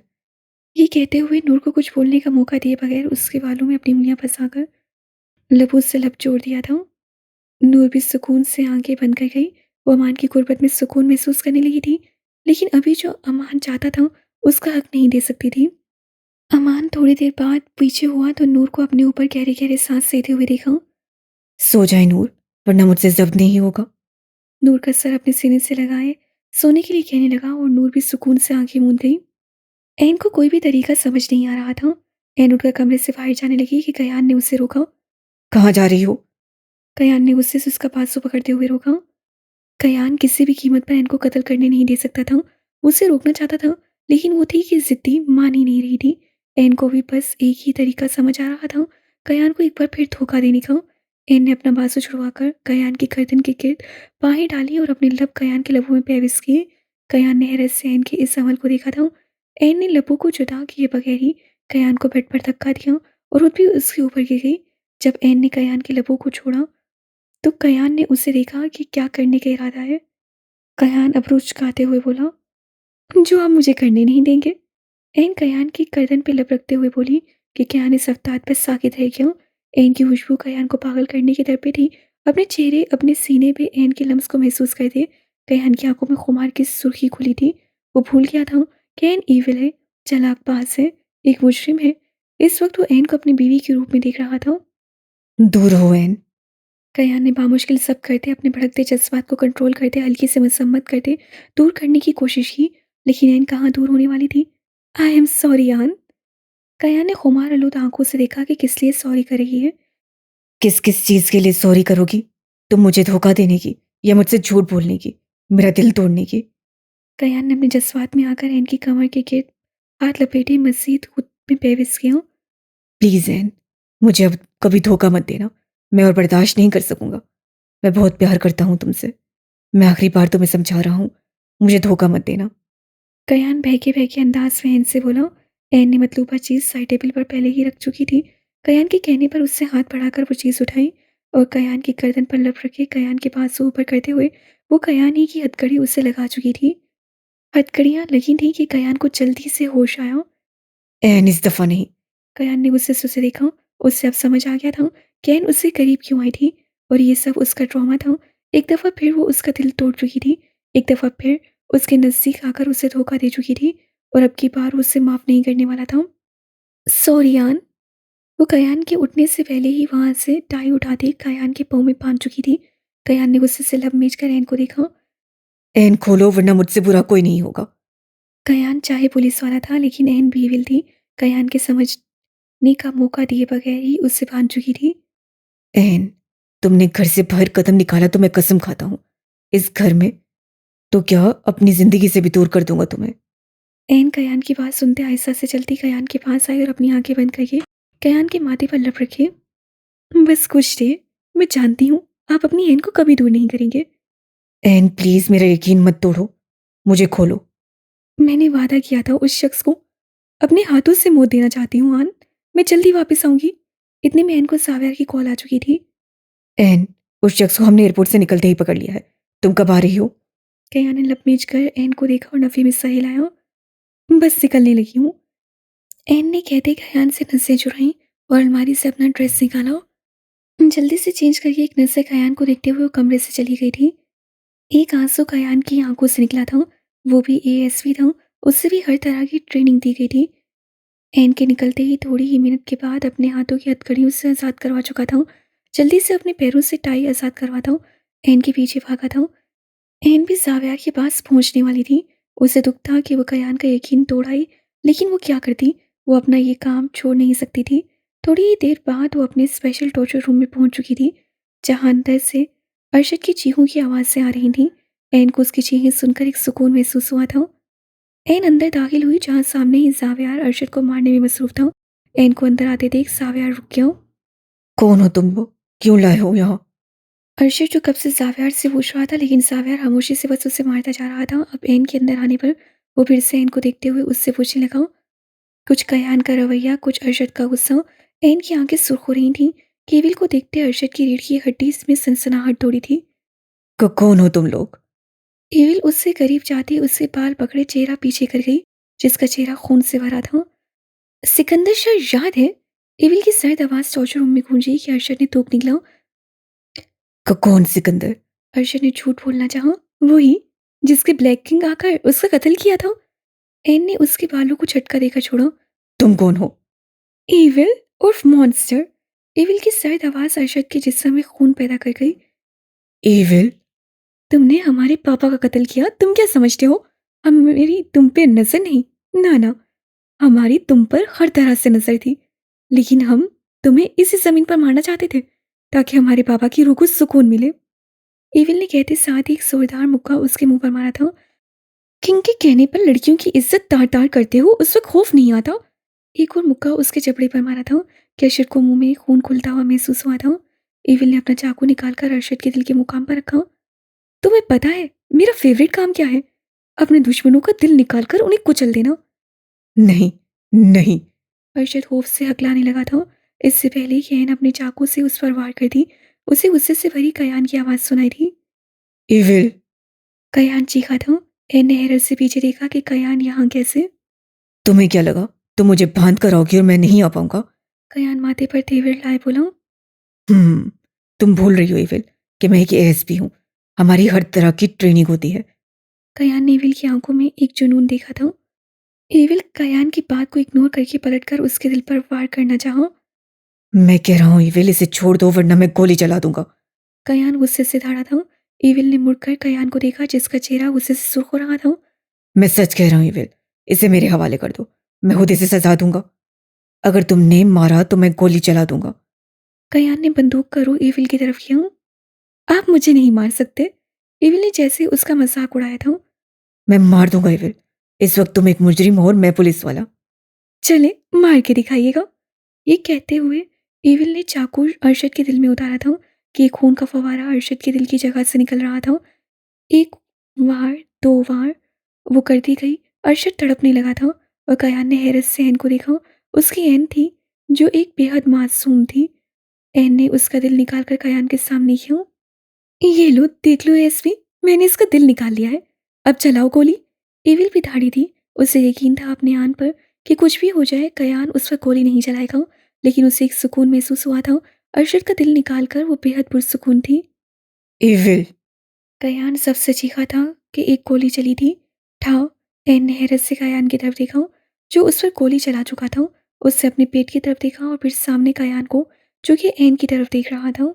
ये कहते हुए नूर को कुछ बोलने का मौका दिए बगैर उसके बालों में अपनी उंगलियां फंसाकर लबों से लब जोड़ दिया था। नूर भी सुकून से आंखें बंद कर गई। वो अमान की गुर्बत में सुकून महसूस करने लगी थी, लेकिन अभी जो अमान चाहता था उसका हक नहीं दे सकती थी। अमान थोड़ी देर बाद पीछे हुआ तो नूर को अपने ऊपर गहरे गहरे सांस लेते हुए देखा। सो जाए नूर, वरना मुझसे जब्त नहीं होगा। नूर का सर अपने सीने से लगाए सोने के लिए कहने लगा और नूर भी सुकून से आंखें मूंद गई। एन को कोई भी तरीका समझ नहीं आ रहा था। एन उठकर कमरे से बाहर जाने लगी कि कयान ने उसे रोका। कहाँ जा रही हो? कयान ने गुस्से से उसका बाजू पकड़ते हुए रोका। कयान किसी भी कीमत पर एन को कत्ल करने नहीं दे सकता था। उसे रोकना चाहता था, लेकिन वो थी कि जिद्दी मान ही नहीं रही थी। एन को भी बस एक ही तरीका समझ आ रहा था, कयान को एक बार फिर धोखा देने का। एन ने अपना बाजू छुड़वाकर कयान की गर्दन के गिर्द बाहें डाली और अपने लब कयान के लबों में पेविस किए। कयान ने हैरत से एन के इस अमल को देखा था। एन ने लबों को जुदा किए बगैर ही कयान को बेड पर धक्का दिया और खुद भी उसके ऊपर गिर गई। जब एन ने कयान के लबों को छोड़ा तो कयान ने उसे देखा कि क्या करने का इरादा है। कयान अब रुचकाते हुए बोला, जो आप मुझे करने नहीं देंगे। एन कयान की गर्दन पे लब रखते हुए बोली कि कयान इस हफ्तात पर साकित रह गया। एन की खुशबू कयान को पागल करने की दर पे थी। अपने चेहरे अपने सीने पे एन के लम्स को महसूस करते कयान की आंखों में खुमार की सुर्खी खुली थी। वो भूल गया था कि एन ईविल है, चालाकबाज है, एक मुजरिम है। इस वक्त वो एन को अपनी बीवी के रूप में देख रहा था। दूर हो एन। कयान ने बामुश्किल सब करते अपने भड़कते जज्बात को कंट्रोल करते हल्की से मसम्मत करते दूर करने की कोशिश की, लेकिन एन कहाँ दूर होने वाली थी। आई एम सॉरी आन। कयान ने खुमार आलूद आंखों से देखा कि किस लिए सॉरी कर रही है। किस किस चीज के लिए सॉरी करोगी? तुम मुझे धोखा देने की या मुझसे झूठ बोलने की, मेरा दिल तोड़ने की? कयान ने अपने जज्बात में आकर एन की कमर के गिर्द हाथ लपेटे मजीद खुद में बेविस किया। प्लीज एन, मुझे अब कभी धोखा मत देना। मैं और बर्दाश्त नहीं कर सकूंगा। मैं बहुत प्यार करता हूँ तुमसे। मैं आखिरी बार तुम्हें समझा रहा हूँ, मुझे धोखा मत देना। कयान बहके बहके अंदाज में एन से बोला। एन ने मतलूबा चीज साइड टेबल पर पहले ही रख चुकी थी। कयान के कहने पर उससे हाथ बढ़ाकर वो चीज उठाई और कयान की गर्दन पर लब रखे कयान के पास से ऊपर करते हुए वो कयान ही की हथकड़ी उससे लगा चुकी थी। हथकड़ियां लगी थी कि कयान को जल्दी से होश आया। एन इस दफा नहीं। कयान ने गुस्से से उसे देखा। उससे अब समझ आ गया था कि एन उससे करीब क्यों आई थी और ये सब उसका ट्रॉमा था। एक दफा फिर वो उसका दिल तोड़ चुकी थी। एक दफा फिर उसके नजदीक आकर उसे धोखा दे चुकी थी और अब की बार उसे माफ नहीं करने वाला था। सॉरी आन। वो कयान के उठने से पहले ही वहां से टाई उठाते कयान के पाँव में बांध चुकी थी। कयान ने गुस्से से लब मीच कर एन को देखा। एन खोलो, वरना मुझसे बुरा कोई नहीं होगा। कयान चाहे पुलिस वाला था, लेकिन एन बीविल थी। कयान के समझने का मौका दिए बगैर ही उससे बांध चुकी थी। एन, तुमने घर से बाहर कदम निकाला तो मैं कसम खाता हूँ, इस घर में तो क्या अपनी जिंदगी से भी दूर कर दूंगा तुम्हें। एन कयान की बात सुनते आहिस्ता से चलती कयान के पास आई और अपनी आंखें बंद करके कयान के माथे पर लप रखे। बस कुछ थे, मैं जानती हूँ आप अपनी एन को कभी दूर नहीं करेंगे। एन प्लीज मेरा यकीन मत तोड़ो, मुझे खोलो। मैंने वादा किया था उस शख्स को, अपने हाथों से मौत देना चाहती हूँ आन। मैं जल्दी वापस आऊंगी। इतने में एन को सावियर की कॉल आ चुकी थी। एन, उस शख्स को हमने एयरपोर्ट से निकलते ही पकड़ लिया है। तुम कब आ रही हो? कयान ने लपमेज कर एन को देखा और नफी में सह हिलाया। बस निकलने लगी हूँ। एन ने कहते कयान से नसें चुराई और अलमारी से अपना ड्रेस निकाला। जल्दी से चेंज करके एक नजर कयान को देखते हुए वो कमरे से चली गई थी। एक आंसू कयान की आंखों से निकला था। वो भी एएसपी था, उससे भी हर तरह की ट्रेनिंग दी गई थी। एन के निकलते ही थोड़ी ही मिनट के बाद अपने हाथों की हथकड़ियों से आज़ाद करवा चुका था। जल्दी से अपने पैरों से टाई आज़ाद करवाता एन के पीछे भागा था। एन भी जावियार के पास पहुंचने वाली थी। उसे दुख था कि वो कयान का यकीन तोड़ आई, लेकिन वो क्या करती? वो अपना ये काम छोड़ नहीं सकती थी। थोड़ी ही देर बाद वो अपने स्पेशल टॉर्चर रूम में पहुंच चुकी थी, जहां अंदर से अरशद की चीखों की आवाज़ें आ रही थीं। एन को उसकी चीखें सुनकर एक सुकून महसूस हुआ था। एन अंदर दाखिल हुई, जहां सामने ही जावियार अरशद को मारने में मसरूफ था। एन को अंदर आते देख जावियार रुक गया। कौन हो तुम लोग? क्यों लाए हो यहाँ? अर्शद जो कब से जावियार से पूछ रहा था, लेकिन जावियार खामोशी से बस उसे मारता जा रहा था। अब एन के अंदर आने पर वो फिर से एन को देखते हुए उससे पूछने लगा। कुछ कयान का रवैया, कुछ अरशद का गुस्सा। एन की आंखें सुर्ख हो रही थीं। केविल को देखते अरशद की रीढ़ की हड्डी में सनसनाहट दौड़ी थी। कौन हो तुम लोग? केविल उससे करीब जाती उससे बाल पकड़े चेहरा पीछे कर गई, जिसका चेहरा खून से भरा था। सिकंदर शाह याद है? केविल की सर्द आवाज टॉर्चर रूम में गूंजी कि अरशद ने तोप निकला। कौन सिकंदर? अर्शद ने झूठ बोलना चाहा। वही जिसके ब्लैक किंग आकर उसका कत्ल किया था। एन ने उसके बालों को झटका देकर छोड़ा। तुम कौन हो? एविल उर्फ मॉन्स्टर। एविल की सर्द आवाज अर्शद के जिस्म में खून पैदा कर गई। एविल? तुमने हमारे पापा का कत्ल किया, तुम क्या समझते हो? हम मेरी तुम पे नजर नहीं। ना ना, हमारी तुम पर हर तरह से नजर थी, लेकिन हम तुम्हें इसी जमीन पर मारना चाहते थे, ताकि हमारे पापा की रूह को सुकून मिले। एविल ने कहते साथ ही एक जोरदार मुक्का उसके मुंह पर मारा था। किंग के कहने पर लड़कियों की इज्जत तार तार करते हो, उस वक्त खौफ नहीं आता? एक और मुक्का उसके जबड़े पर मारा था कि अरशद को मुंह में खून खुलता हुआ महसूस हुआ था। एविल ने अपना चाकू निकालकर अरशद के दिल के मुकाम पर रखा। तुम्हें पता है मेरा फेवरेट काम क्या है? अपने दुश्मनों का दिल निकालकर उन्हें कुचल देना। नहीं, नहीं। अरशद खौफ से हकलाने लगा था। इससे पहले कि एन अपने चाकू से उस पर वार कर दी, उसे गुस्से से भरी कयान की आवाज सुनाई थी। एविल? कयान चीखा था। एन ने हैरत से पीछे देखा कि कयान यहाँ कैसे। तुम्हें क्या लगा तुम मुझे बांध कर आओगी और मैं नहीं आ पाऊंगा? कयान माथे पर तेवर लाए बोला। तुम भूल रही हो एविल कि मैं एक एएसपी हूँ। हमारी हर तरह की ट्रेनिंग होती है। कयान ने एविल की आंखों में एक जुनून देखा था। एविल कयान की बात को इग्नोर करके पलटकर उसके दिल पर वार करना चाहा। मैं कह रहा हूँ एविल, इसे छोड़ दो वरना मैं गोली चला दूंगा। कयान गुस्से से दौड़ा था। एविल ने मुड़कर कयान को देखा, जिसका चेहरा गुस्से से सुर्ख हो रहा था। मैं सच कह रहा हूँ एविल, इसे मेरे हवाले कर दो। मैं खुद इसे सजा दूंगा। अगर तुमने मारा तो मैं गोली चला दूंगा। कयान ने बंदूक का रुख एविल की तरफ किया। आप मुझे नहीं मार सकते। एविल ने जैसे उसका मजाक उड़ाया था। मैं मार दूंगा एविल। इस वक्त तुम एक मुजरिम हो और मैं पुलिस वाला। चले मार के दिखाइएगा। ये कहते हुए एविल ने चाकू अरशद के दिल में उतारा था कि एक खून का फवारा अरशद के दिल की जगह से निकल रहा था। एक वार, दो वार, वो करती गई। अरशद तड़पने लगा था और कयान ने हैरत से एन को देखा। उसकी एन थी, जो एक बेहद मासूम थी। एन ने उसका दिल निकालकर कयान के सामने किया। ये लो, देख लो एसपी, मैंने इसका दिल निकाल लिया है। अब चलाओ गोली। एविल भी धाड़ी थी। उसे यकीन था अपने आन पर कि कुछ भी हो जाए कयान उस पर गोली नहीं चलाएगा, लेकिन उसे एक सुकून महसूस हुआ था। अरशद का दिल निकालकर वो बेहद पुरसुकून थी। एविल? कयान सबसे चीखा था कि एक गोली चली थी। ठाव। एन ने हैरत से कयान की तरफ देखा, जो उस पर गोली चला चुका था। उससे अपने पेट की तरफ देखा और फिर सामने कयान को, जो कि एन की तरफ देख रहा था।